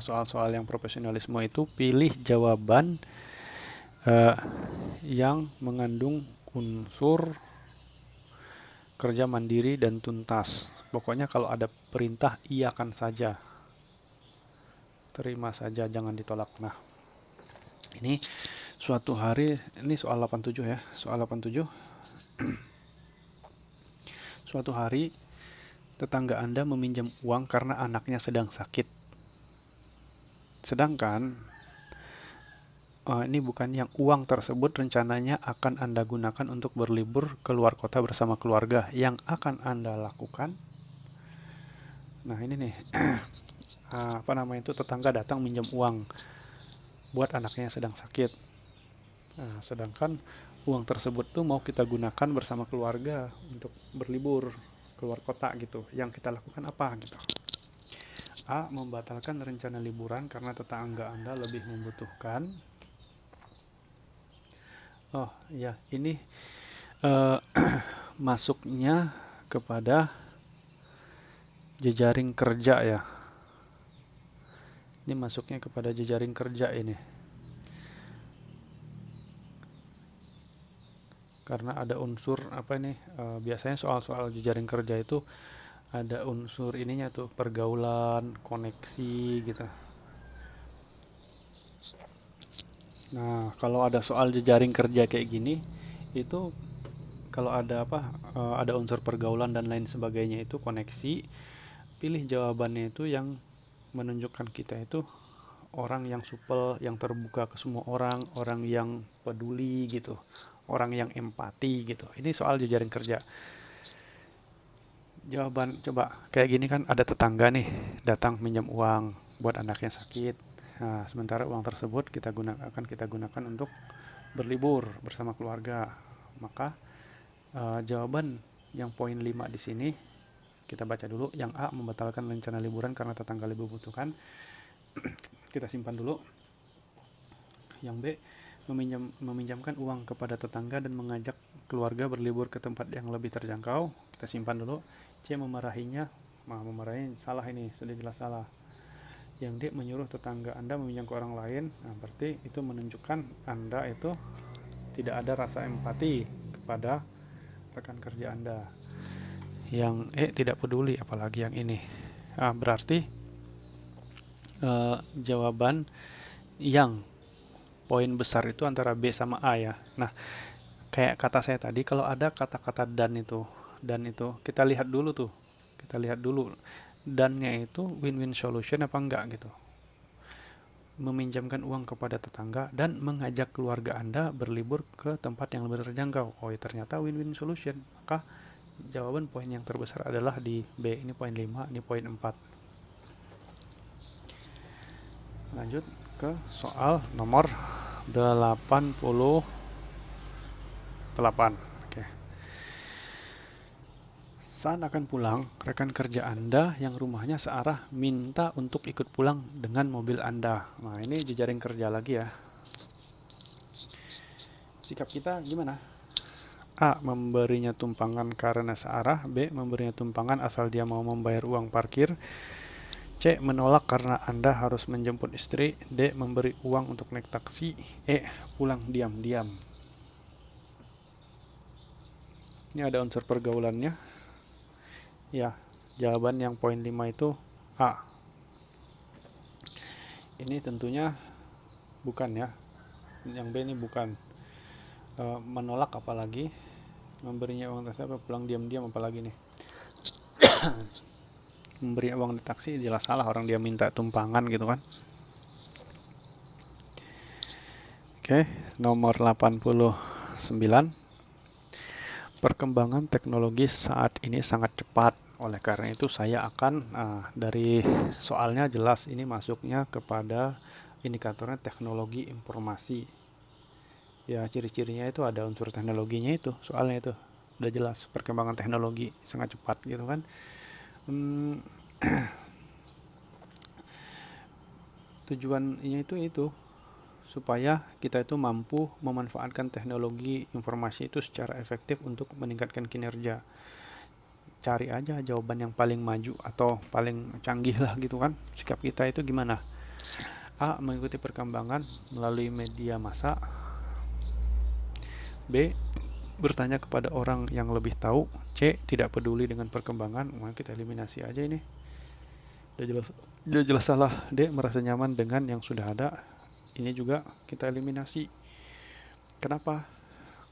soal-soal yang profesionalisme itu pilih jawaban yang mengandung unsur kerja mandiri dan tuntas. Pokoknya kalau ada perintah iakan saja, terima saja, jangan ditolak. Nah, ini suatu hari, ini soal 87 ya, soal 87. Suatu hari tetangga Anda meminjam uang karena anaknya sedang sakit. Sedangkan ini bukan yang uang tersebut rencananya akan Anda gunakan untuk berlibur ke luar kota bersama keluarga. Yang akan Anda lakukan, nah ini nih, tetangga datang minjam uang buat anaknya yang sedang sakit. Nah, sedangkan uang tersebut tuh mau kita gunakan bersama keluarga untuk berlibur keluar kota gitu. Yang kita lakukan apa gitu? A. Membatalkan rencana liburan karena tetangga Anda lebih membutuhkan. Oh ya, ini masuknya kepada jejaring kerja ya. Ini masuknya kepada jejaring kerja ini. Karena ada unsur biasanya soal-soal jejaring kerja itu ada unsur ininya tuh, pergaulan, koneksi gitu. Nah, kalau ada soal jejaring kerja kayak gini, itu kalau ada ada unsur pergaulan dan lain sebagainya itu koneksi, pilih jawabannya itu yang menunjukkan kita itu orang yang supel, yang terbuka ke semua orang, orang yang peduli gitu, orang yang empati gitu. Ini soal jejaring kerja. Jawaban coba kayak gini kan, ada tetangga nih datang minjam uang buat anaknya sakit. Nah, sementara uang tersebut kita gunakan untuk berlibur bersama keluarga. Maka jawaban yang poin 5 di sini kita baca dulu. Yang A, membatalkan rencana liburan karena tetangga lebih butuhkan. Kita simpan dulu. Yang B, meminjamkan uang kepada tetangga dan mengajak keluarga berlibur ke tempat yang lebih terjangkau. Kita simpan dulu. C, memarahinya. Memarahin salah, ini sudah jelas salah. Yang D, menyuruh tetangga Anda meminjam ke orang lain. Nah, berarti itu menunjukkan Anda itu tidak ada rasa empati kepada rekan kerja Anda. Yang E, tidak peduli, apalagi yang ini. Berarti jawaban yang poin besar itu antara B sama A ya. Nah, kayak kata saya tadi, kalau ada kata-kata dan itu kita lihat dulu tuh. Kita lihat dulu dannya itu win-win solution apa enggak gitu. Meminjamkan uang kepada tetangga dan mengajak keluarga Anda berlibur ke tempat yang lebih terjangkau. Oh, ya ternyata win-win solution. Maka jawaban poin yang terbesar adalah di B. Ini poin 5, ini poin 4. Lanjut ke soal nomor 88. Oke. Saat akan pulang, rekan kerja Anda yang rumahnya searah minta untuk ikut pulang dengan mobil Anda. Nah, ini jejaring kerja lagi ya. Sikap kita gimana? A, memberinya tumpangan karena searah. B, memberinya tumpangan asal dia mau membayar uang parkir. C, menolak karena Anda harus menjemput istri. D, memberi uang untuk naik taksi. E, pulang diam-diam. Ini ada unsur pergaulannya. Ya, jawaban yang poin 5 itu A. Ini tentunya bukan ya. Yang B ini bukan. Menolak apalagi. Memberinya uang taksi apa, pulang diam-diam apalagi nih. Memberi uang di taksi jelas salah, orang dia minta tumpangan gitu kan. Oke, nomor 89. Perkembangan teknologi saat ini sangat cepat. Oleh karena itu saya akan dari soalnya jelas ini masuknya kepada indikatornya teknologi informasi. Ya, ciri-cirinya itu ada unsur teknologinya itu, soalnya itu udah jelas perkembangan teknologi sangat cepat gitu kan. Tujuannya itu supaya kita itu mampu memanfaatkan teknologi informasi itu secara efektif untuk meningkatkan kinerja. Cari aja jawaban yang paling maju atau paling canggih lah gitu kan. Sikap kita itu gimana? A, mengikuti perkembangan melalui media massa. B, bertanya kepada orang yang lebih tahu. C, tidak peduli dengan perkembangan. Kita eliminasi aja ini. Udah jelas salah. D, merasa nyaman dengan yang sudah ada. Ini juga kita eliminasi. Kenapa?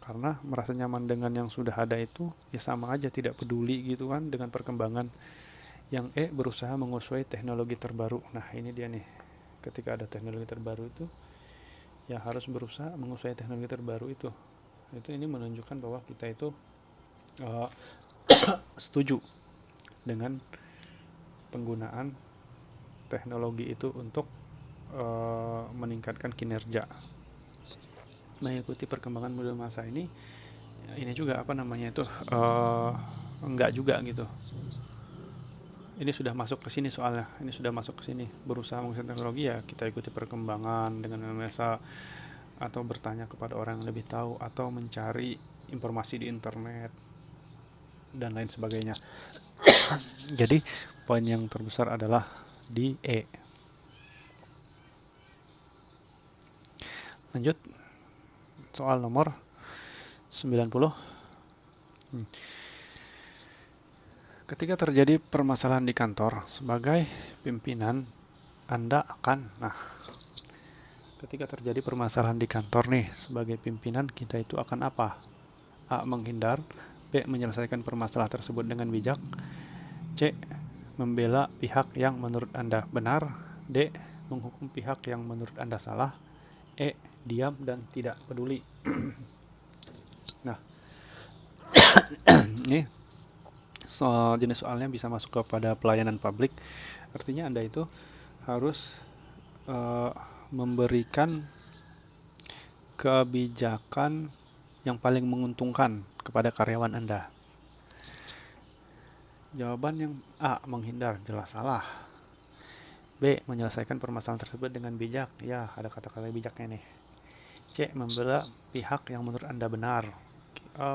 Karena merasa nyaman dengan yang sudah ada itu ya sama aja tidak peduli gitu kan dengan perkembangan. Yang E, berusaha menguasai teknologi terbaru. Nah, ini dia nih. Ketika ada teknologi terbaru itu ya harus berusaha menguasai teknologi terbaru itu. Ini menunjukkan bahwa kita itu setuju dengan penggunaan teknologi itu untuk meningkatkan kinerja. Mengikuti perkembangan model masa ini juga enggak juga gitu. Ini sudah masuk ke sini soalnya. Ini sudah masuk ke sini. Berusaha menggunakan teknologi ya kita ikuti perkembangan dengan masa atau bertanya kepada orang yang lebih tahu atau mencari informasi di internet dan lain sebagainya. Jadi poin yang terbesar adalah di E. Lanjut soal nomor 90. Ketika terjadi permasalahan di kantor, sebagai pimpinan Anda akan ketika terjadi permasalahan di kantor nih, sebagai pimpinan kita itu akan apa? A. Menghindar. B. Menyelesaikan permasalahan tersebut dengan bijak. C. Membela pihak yang menurut Anda benar. D. Menghukum pihak yang menurut Anda salah. E. Diam dan tidak peduli. Nah, ini jenis soalnya bisa masuk kepada pelayanan publik. Artinya Anda itu harus memberikan kebijakan yang paling menguntungkan kepada karyawan Anda. Jawaban yang A. Menghindar, jelas salah. B. Menyelesaikan permasalahan tersebut dengan bijak. Ya, ada kata-kata bijaknya nih. C. Membela pihak yang menurut Anda benar.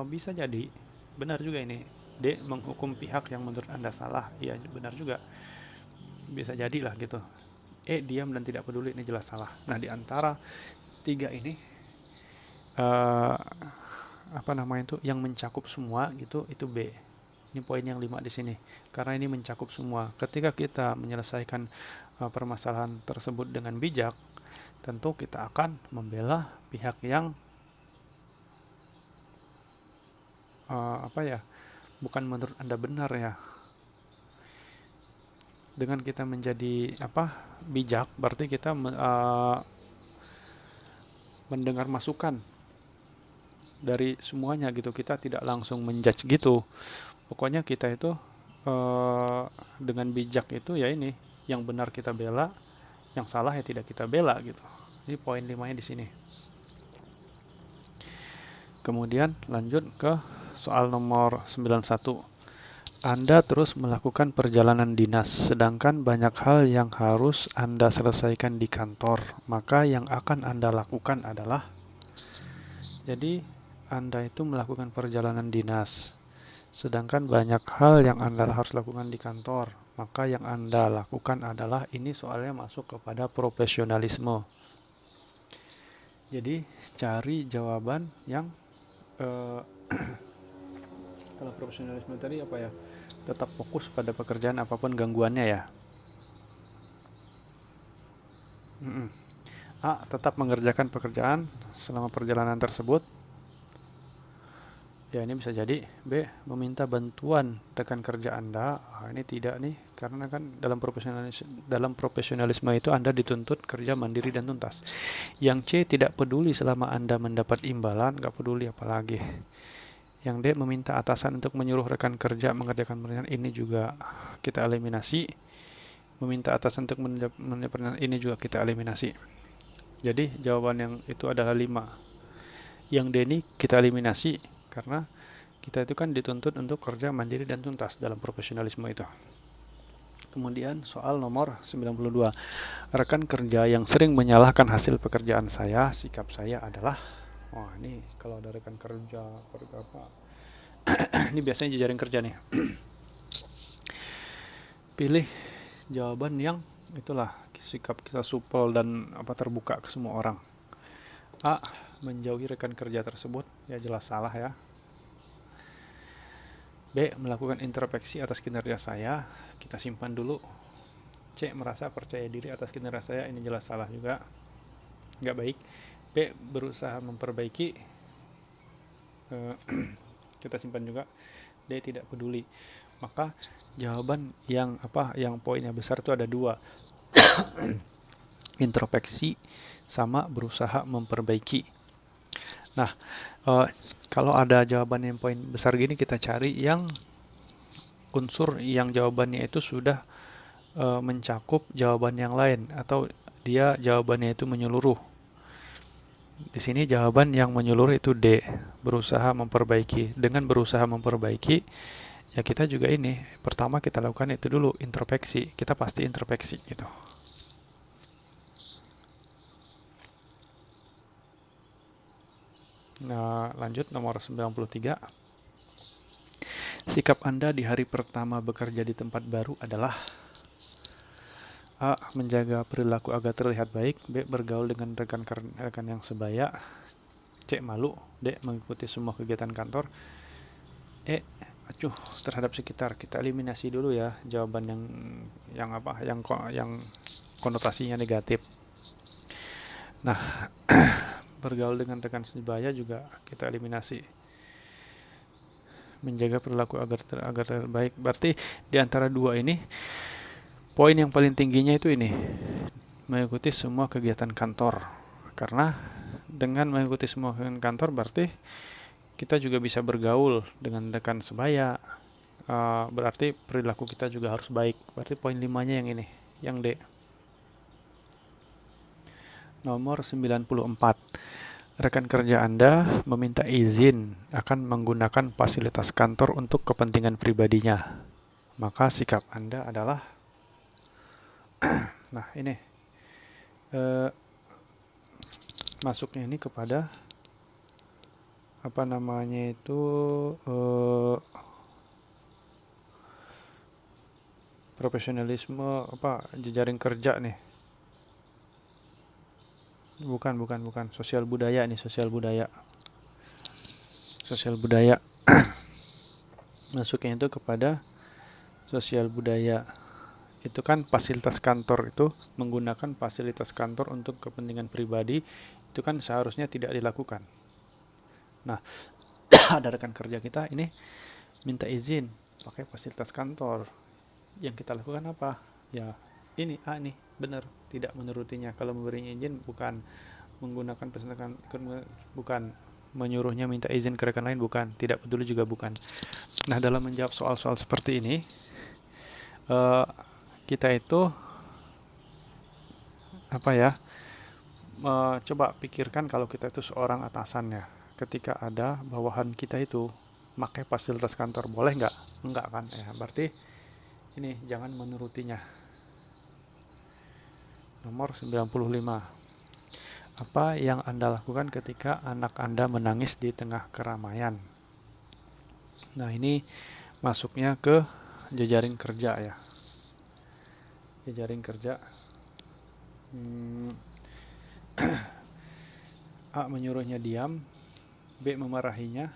Bisa jadi benar juga ini. D. Menghukum pihak yang menurut Anda salah. Iya, benar juga. Bisa jadilah gitu. E. Diam dan tidak peduli, ini jelas salah. Nah, di antara tiga ini yang mencakup semua gitu, itu B. Ini poin yang 5 di sini. Karena ini mencakup semua. Ketika kita menyelesaikan permasalahan tersebut dengan bijak, tentu kita akan membela pihak yang bukan menurut Anda benar ya. Dengan kita menjadi bijak, berarti kita mendengar masukan dari semuanya gitu. Kita tidak langsung menjudge gitu. Pokoknya kita itu dengan bijak itu ya ini, yang benar kita bela, yang salah ya tidak kita bela gitu. Ini poin 5-nya di sini. Kemudian lanjut ke soal nomor 91. Anda terus melakukan perjalanan dinas, sedangkan banyak hal yang harus Anda selesaikan di kantor. Maka yang akan Anda lakukan adalah, jadi Anda itu melakukan perjalanan dinas, sedangkan banyak hal yang Anda harus lakukan di kantor. Maka yang Anda lakukan adalah, ini soalnya masuk kepada profesionalisme. Jadi cari jawaban yang kalau profesionalisme tadi tetap fokus pada pekerjaan apapun gangguannya ya. A. Tetap mengerjakan pekerjaan selama perjalanan tersebut. Ya, ini bisa jadi. B. Meminta bantuan rekan kerja Anda. Ini tidak nih, karena kan dalam profesionalisme itu Anda dituntut kerja mandiri dan tuntas. Yang C. Tidak peduli selama Anda mendapat imbalan, gak peduli apalagi. Yang D. Meminta atasan untuk menyuruh rekan kerja mengerjakan pekerjaan, ini juga kita eliminasi. Meminta atasan untuk mengerjakan ini juga kita eliminasi. Jadi jawaban yang itu adalah 5. Yang D ini kita eliminasi karena kita itu kan dituntut untuk kerja mandiri dan tuntas dalam profesionalisme itu. Kemudian soal nomor 92. Rekan kerja yang sering menyalahkan hasil pekerjaan saya, sikap saya adalah, ini kalau ada rekan kerja ini biasanya jejaring kerja nih. Pilih jawaban yang itulah, sikap kita supel dan terbuka ke semua orang. A. Menjauhi rekan kerja tersebut, ya jelas salah ya. B. Melakukan introspeksi atas kinerja saya, kita simpan dulu. C. Merasa percaya diri atas kinerja saya, ini jelas salah juga, nggak baik. B. Berusaha memperbaiki, kita simpan juga. D. Tidak peduli. Maka jawaban yang poinnya besar itu ada 2. Introspeksi sama berusaha memperbaiki. Nah, kalau ada jawaban yang poin besar gini, kita cari yang unsur yang jawabannya itu sudah mencakup jawaban yang lain, atau dia jawabannya itu menyeluruh. Di sini jawaban yang menyeluruh itu D, berusaha memperbaiki. Dengan berusaha memperbaiki, ya kita juga ini, pertama kita lakukan itu dulu, introspeksi. Kita pasti introspeksi gitu. Nah, lanjut nomor 93. Sikap Anda di hari pertama bekerja di tempat baru adalah: A. Menjaga perilaku agar terlihat baik. B. Bergaul dengan rekan yang sebaya. C. Malu. D. Mengikuti semua kegiatan kantor. E. Acuh terhadap sekitar. Kita eliminasi dulu ya jawaban yang konotasinya negatif. Nah, bergaul dengan rekan sebaya juga kita eliminasi. menjaga perilaku agar terbaik. Berarti di antara dua ini, poin yang paling tingginya itu ini, mengikuti semua kegiatan kantor. Karena dengan mengikuti semua kegiatan kantor berarti kita juga bisa bergaul dengan rekan sebaya. Berarti perilaku kita juga harus baik. Berarti poin 5-nya yang ini, yang D. Nomor 94. Rekan kerja Anda meminta izin akan menggunakan fasilitas kantor untuk kepentingan pribadinya. Maka sikap Anda adalah, nah ini, masuknya ini kepada apa namanya itu, profesionalisme, jejaring kerja nih. Bukan, sosial budaya nih, sosial budaya. Masuknya itu kepada sosial budaya. Itu kan fasilitas kantor itu, menggunakan fasilitas kantor untuk kepentingan pribadi, itu kan seharusnya tidak dilakukan. Nah, ada rekan kerja kita ini minta izin pakai fasilitas kantor. Yang kita lakukan apa? Ya, ini A nih, benar, tidak menurutinya. Kalau memberinya izin bukan menggunakan fasilitas, bukan menyuruhnya minta izin ke rekan lain, bukan, tidak peduli juga bukan. Nah, dalam menjawab soal-soal seperti ini, kita itu coba pikirkan kalau kita itu seorang atasannya, ketika ada bawahan kita itu pakai fasilitas kantor, boleh nggak? Enggak kan? Berarti ini jangan menurutinya. Nomor 95. Apa yang Anda lakukan ketika anak Anda menangis di tengah keramaian? Nah, ini masuknya ke jejaring kerja ya. Jejaring kerja. A. Menyuruhnya diam. B. Memarahinya.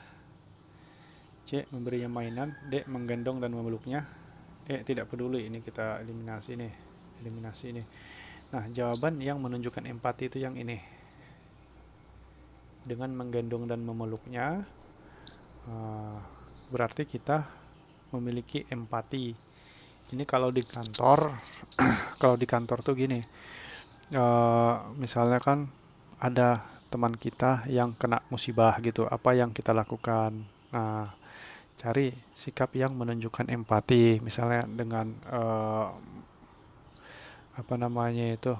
C. Memberinya mainan. D. Menggendong dan memeluknya. E. Tidak peduli. Ini kita eliminasi nih. Nah, jawaban yang menunjukkan empati itu yang ini. Dengan menggendong dan memeluknya, berarti kita memiliki empati. Ini kalau di kantor, kalau di kantor tuh gini, misalnya kan ada teman kita yang kena musibah gitu, apa yang kita lakukan? Nah, cari sikap yang menunjukkan empati, misalnya dengan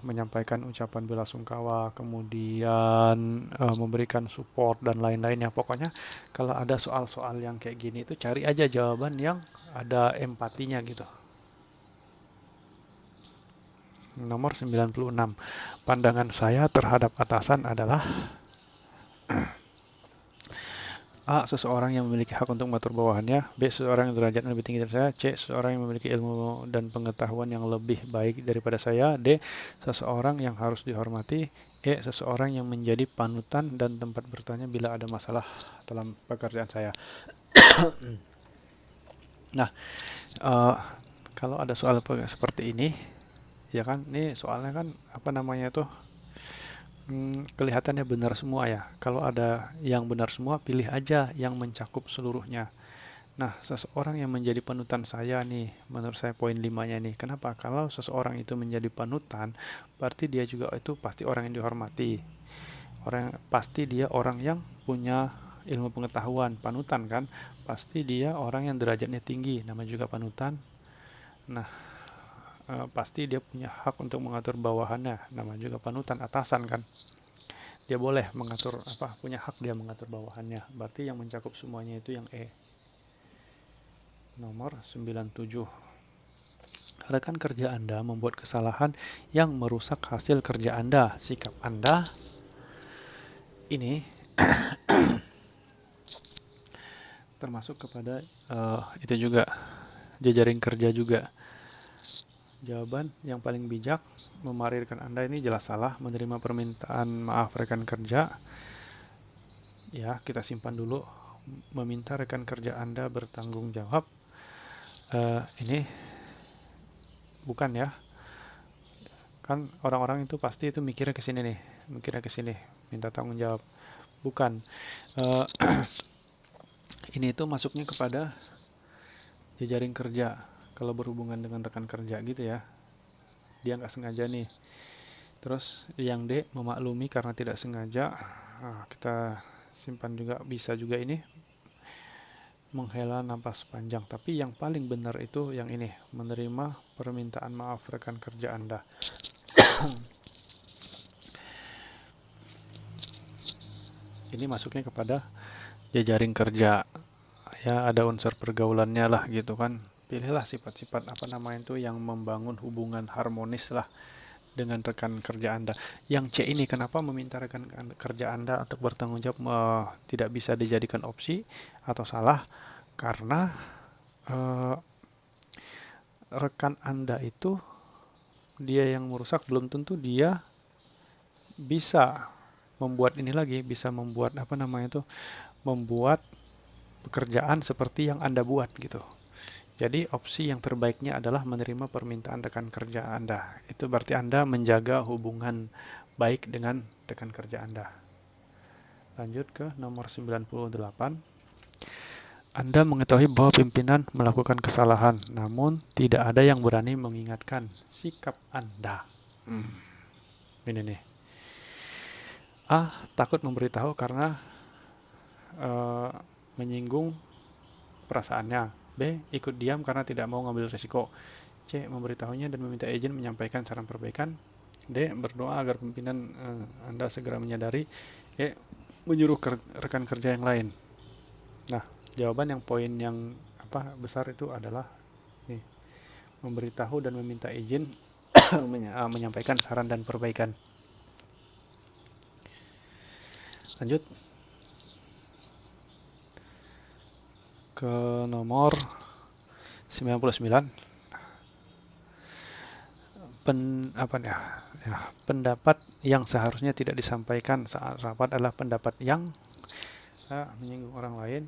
menyampaikan ucapan belasungkawa, kemudian memberikan support dan lain-lainnya. Pokoknya kalau ada soal-soal yang kayak gini itu cari aja jawaban yang ada empatinya gitu. Nomor 96. Pandangan saya terhadap atasan adalah A. Seseorang yang memiliki hak untuk mengatur bawahannya. B. Seseorang yang derajatnya lebih tinggi dari saya. C. Seseorang yang memiliki ilmu dan pengetahuan yang lebih baik daripada saya. D. Seseorang yang harus dihormati. E. Seseorang yang menjadi panutan dan tempat bertanya bila ada masalah dalam pekerjaan saya. Nah, kalau ada soal seperti ini, ya kan, ini soalnya kan kelihatannya benar semua ya. Kalau ada yang benar semua, pilih aja yang mencakup seluruhnya. Nah, seseorang yang menjadi panutan saya nih, menurut saya poin 5-nya nih. Kenapa? Kalau seseorang itu menjadi panutan, berarti dia juga itu pasti orang yang dihormati. Pasti dia orang yang punya ilmu pengetahuan. Panutan kan, pasti dia orang yang derajatnya tinggi, namanya juga panutan. Nah, pasti dia punya hak untuk mengatur bawahannya, namanya juga panutan, atasan kan. Dia boleh mengatur punya hak dia mengatur bawahannya. Berarti yang mencakup semuanya itu yang E. Nomor 97. Rekan kerja Anda membuat kesalahan yang merusak hasil kerja Anda. Sikap Anda ini termasuk kepada itu juga, jejaring kerja juga. Jawaban yang paling bijak, memarahi rekan Anda ini jelas salah. Menerima permintaan maaf rekan kerja, ya kita simpan dulu. Meminta rekan kerja Anda bertanggung jawab, ini bukan ya. Kan orang-orang itu pasti itu mikirnya ke sini nih, minta tanggung jawab. Bukan. Ini itu masuknya kepada jejaring kerja. Kalau berhubungan dengan rekan kerja gitu ya, dia nggak sengaja nih. Terus yang D, memaklumi karena tidak sengaja. Kita simpan juga, bisa juga ini menghela napas panjang. Tapi yang paling benar itu yang ini, menerima permintaan maaf rekan kerja Anda. Ini masuknya kepada jejaring kerja. Ya, ada unsur pergaulannya lah gitu kan. Pilihlah sifat-sifat apa namanya itu yang membangun hubungan harmonis lah dengan rekan kerja Anda. Yang C ini, kenapa meminta rekan kerja Anda untuk bertanggung jawab tidak bisa dijadikan opsi atau salah? Karena rekan Anda itu, dia yang merusak, belum tentu dia bisa membuat ini lagi, bisa membuat apa namanya itu, membuat pekerjaan seperti yang Anda buat gitu. Jadi opsi yang terbaiknya adalah menerima permintaan rekan kerja Anda. Itu berarti Anda menjaga hubungan baik dengan rekan kerja Anda. Lanjut ke nomor 98. Anda mengetahui bahwa pimpinan melakukan kesalahan, namun tidak ada yang berani mengingatkan sikap Anda. Ini nih. A, takut memberitahu karena menyinggung perasaannya. B, ikut diam karena tidak mau ngambil risiko. C, memberitahunya dan meminta izin menyampaikan saran perbaikan. D, berdoa agar pimpinan Anda segera menyadari. E, menyuruh rekan kerja yang lain. Nah, jawaban yang poin yang besar itu adalah nih, memberitahu dan meminta izin menyampaikan saran dan perbaikan. Lanjut ke nomor 99. Pendapat yang seharusnya tidak disampaikan saat rapat adalah pendapat yang A, menyinggung orang lain,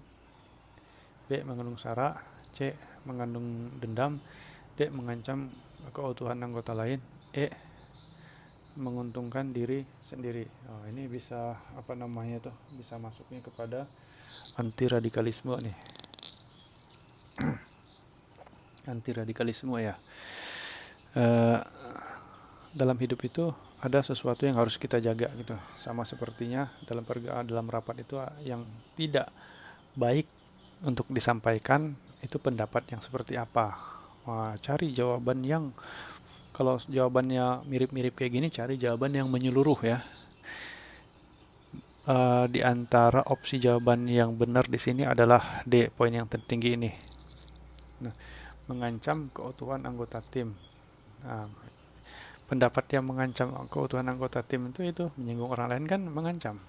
B, mengandung sara, C, mengandung dendam, D, mengancam keutuhan anggota lain, E, menguntungkan diri sendiri. Ini bisa bisa masuknya kepada anti radikalisme nih. Anti radikalisme ya. Dalam hidup itu ada sesuatu yang harus kita jaga gitu. Sama sepertinya dalam rapat itu yang tidak baik untuk disampaikan itu pendapat yang seperti apa. Cari jawaban yang, kalau jawabannya mirip-mirip kayak gini, cari jawaban yang menyeluruh ya. Di antara opsi jawaban yang benar di sini adalah D, poin yang tertinggi ini. Nah, mengancam keutuhan anggota tim. Pendapat yang mengancam keutuhan anggota tim itu menyinggung orang lain kan mengancam.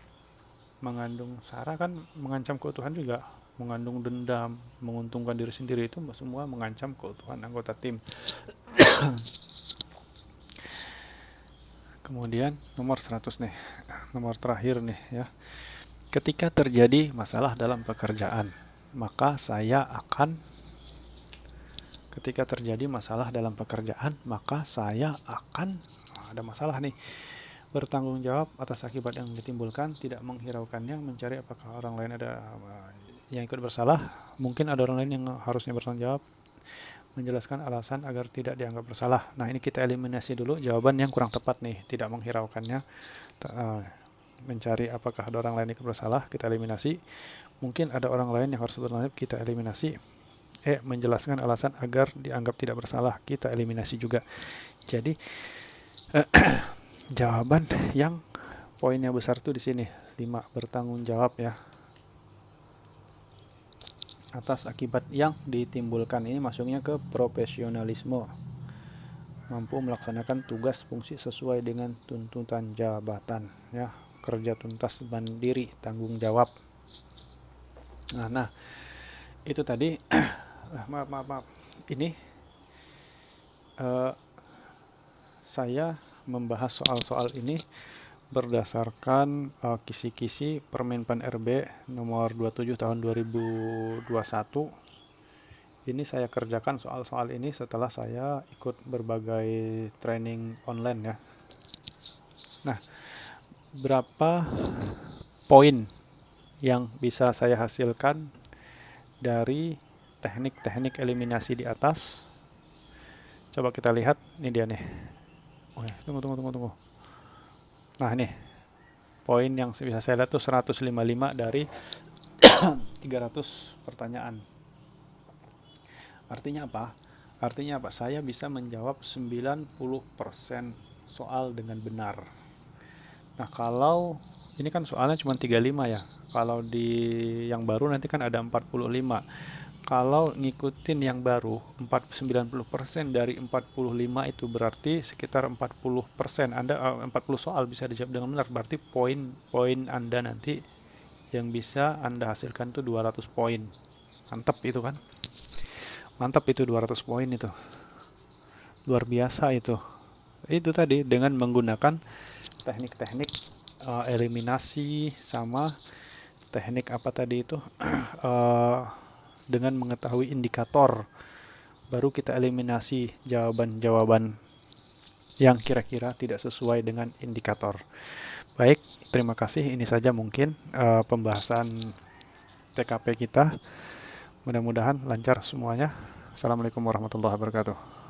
Mengandung sara kan mengancam keutuhan juga. Mengandung dendam, menguntungkan diri sendiri, itu semua mengancam keutuhan anggota tim. Kemudian nomor 100 nih, nomor terakhir nih ya. Ketika terjadi masalah dalam pekerjaan, maka saya akan ada masalah nih, bertanggung jawab atas akibat yang ditimbulkan, tidak menghiraukannya, mencari apakah orang lain ada yang ikut bersalah, mungkin ada orang lain yang harusnya bertanggung jawab, menjelaskan alasan agar tidak dianggap bersalah. Nah, ini kita eliminasi dulu jawaban yang kurang tepat nih, tidak menghiraukannya, mencari apakah ada orang lain yang ikut bersalah, kita eliminasi. Mungkin ada orang lain yang harus bertanggung jawab, kita eliminasi. Menjelaskan alasan agar dianggap tidak bersalah, kita eliminasi juga. Jadi jawaban yang poinnya besar tuh di sini 5, bertanggung jawab ya atas akibat yang ditimbulkan. Ini masuknya ke profesionalisme, mampu melaksanakan tugas fungsi sesuai dengan tuntutan jabatan ya, kerja tuntas, mandiri, tanggung jawab. Nah itu tadi maaf ini saya membahas soal-soal ini berdasarkan kisi-kisi Permenpan RB nomor 27 tahun 2021. Ini saya kerjakan soal-soal ini setelah saya ikut berbagai training online ya. Nah, berapa poin yang bisa saya hasilkan dari teknik-teknik eliminasi di atas. Coba kita lihat, ini dia nih. Oh, tunggu. Nah, ini poin yang bisa saya lihat tuh 155 dari 300 pertanyaan. Artinya apa? Saya bisa menjawab 90% soal dengan benar. Nah, kalau ini kan soalnya cuma 35 ya. Kalau di yang baru nanti kan ada 45. Kalau ngikutin yang baru, 90% dari 45 itu berarti sekitar 40%. Anda 40 soal bisa dijawab dengan benar. Berarti poin Anda nanti yang bisa Anda hasilkan itu 200 poin. Mantap itu kan? Mantap itu 200 poin itu. Luar biasa itu. Itu tadi dengan menggunakan teknik-teknik eliminasi sama teknik apa tadi itu dengan mengetahui indikator baru kita eliminasi jawaban-jawaban yang kira-kira tidak sesuai dengan indikator. Baik, terima kasih. Ini saja mungkin pembahasan TKP kita. Mudah-mudahan lancar semuanya. Assalamualaikum warahmatullahi wabarakatuh.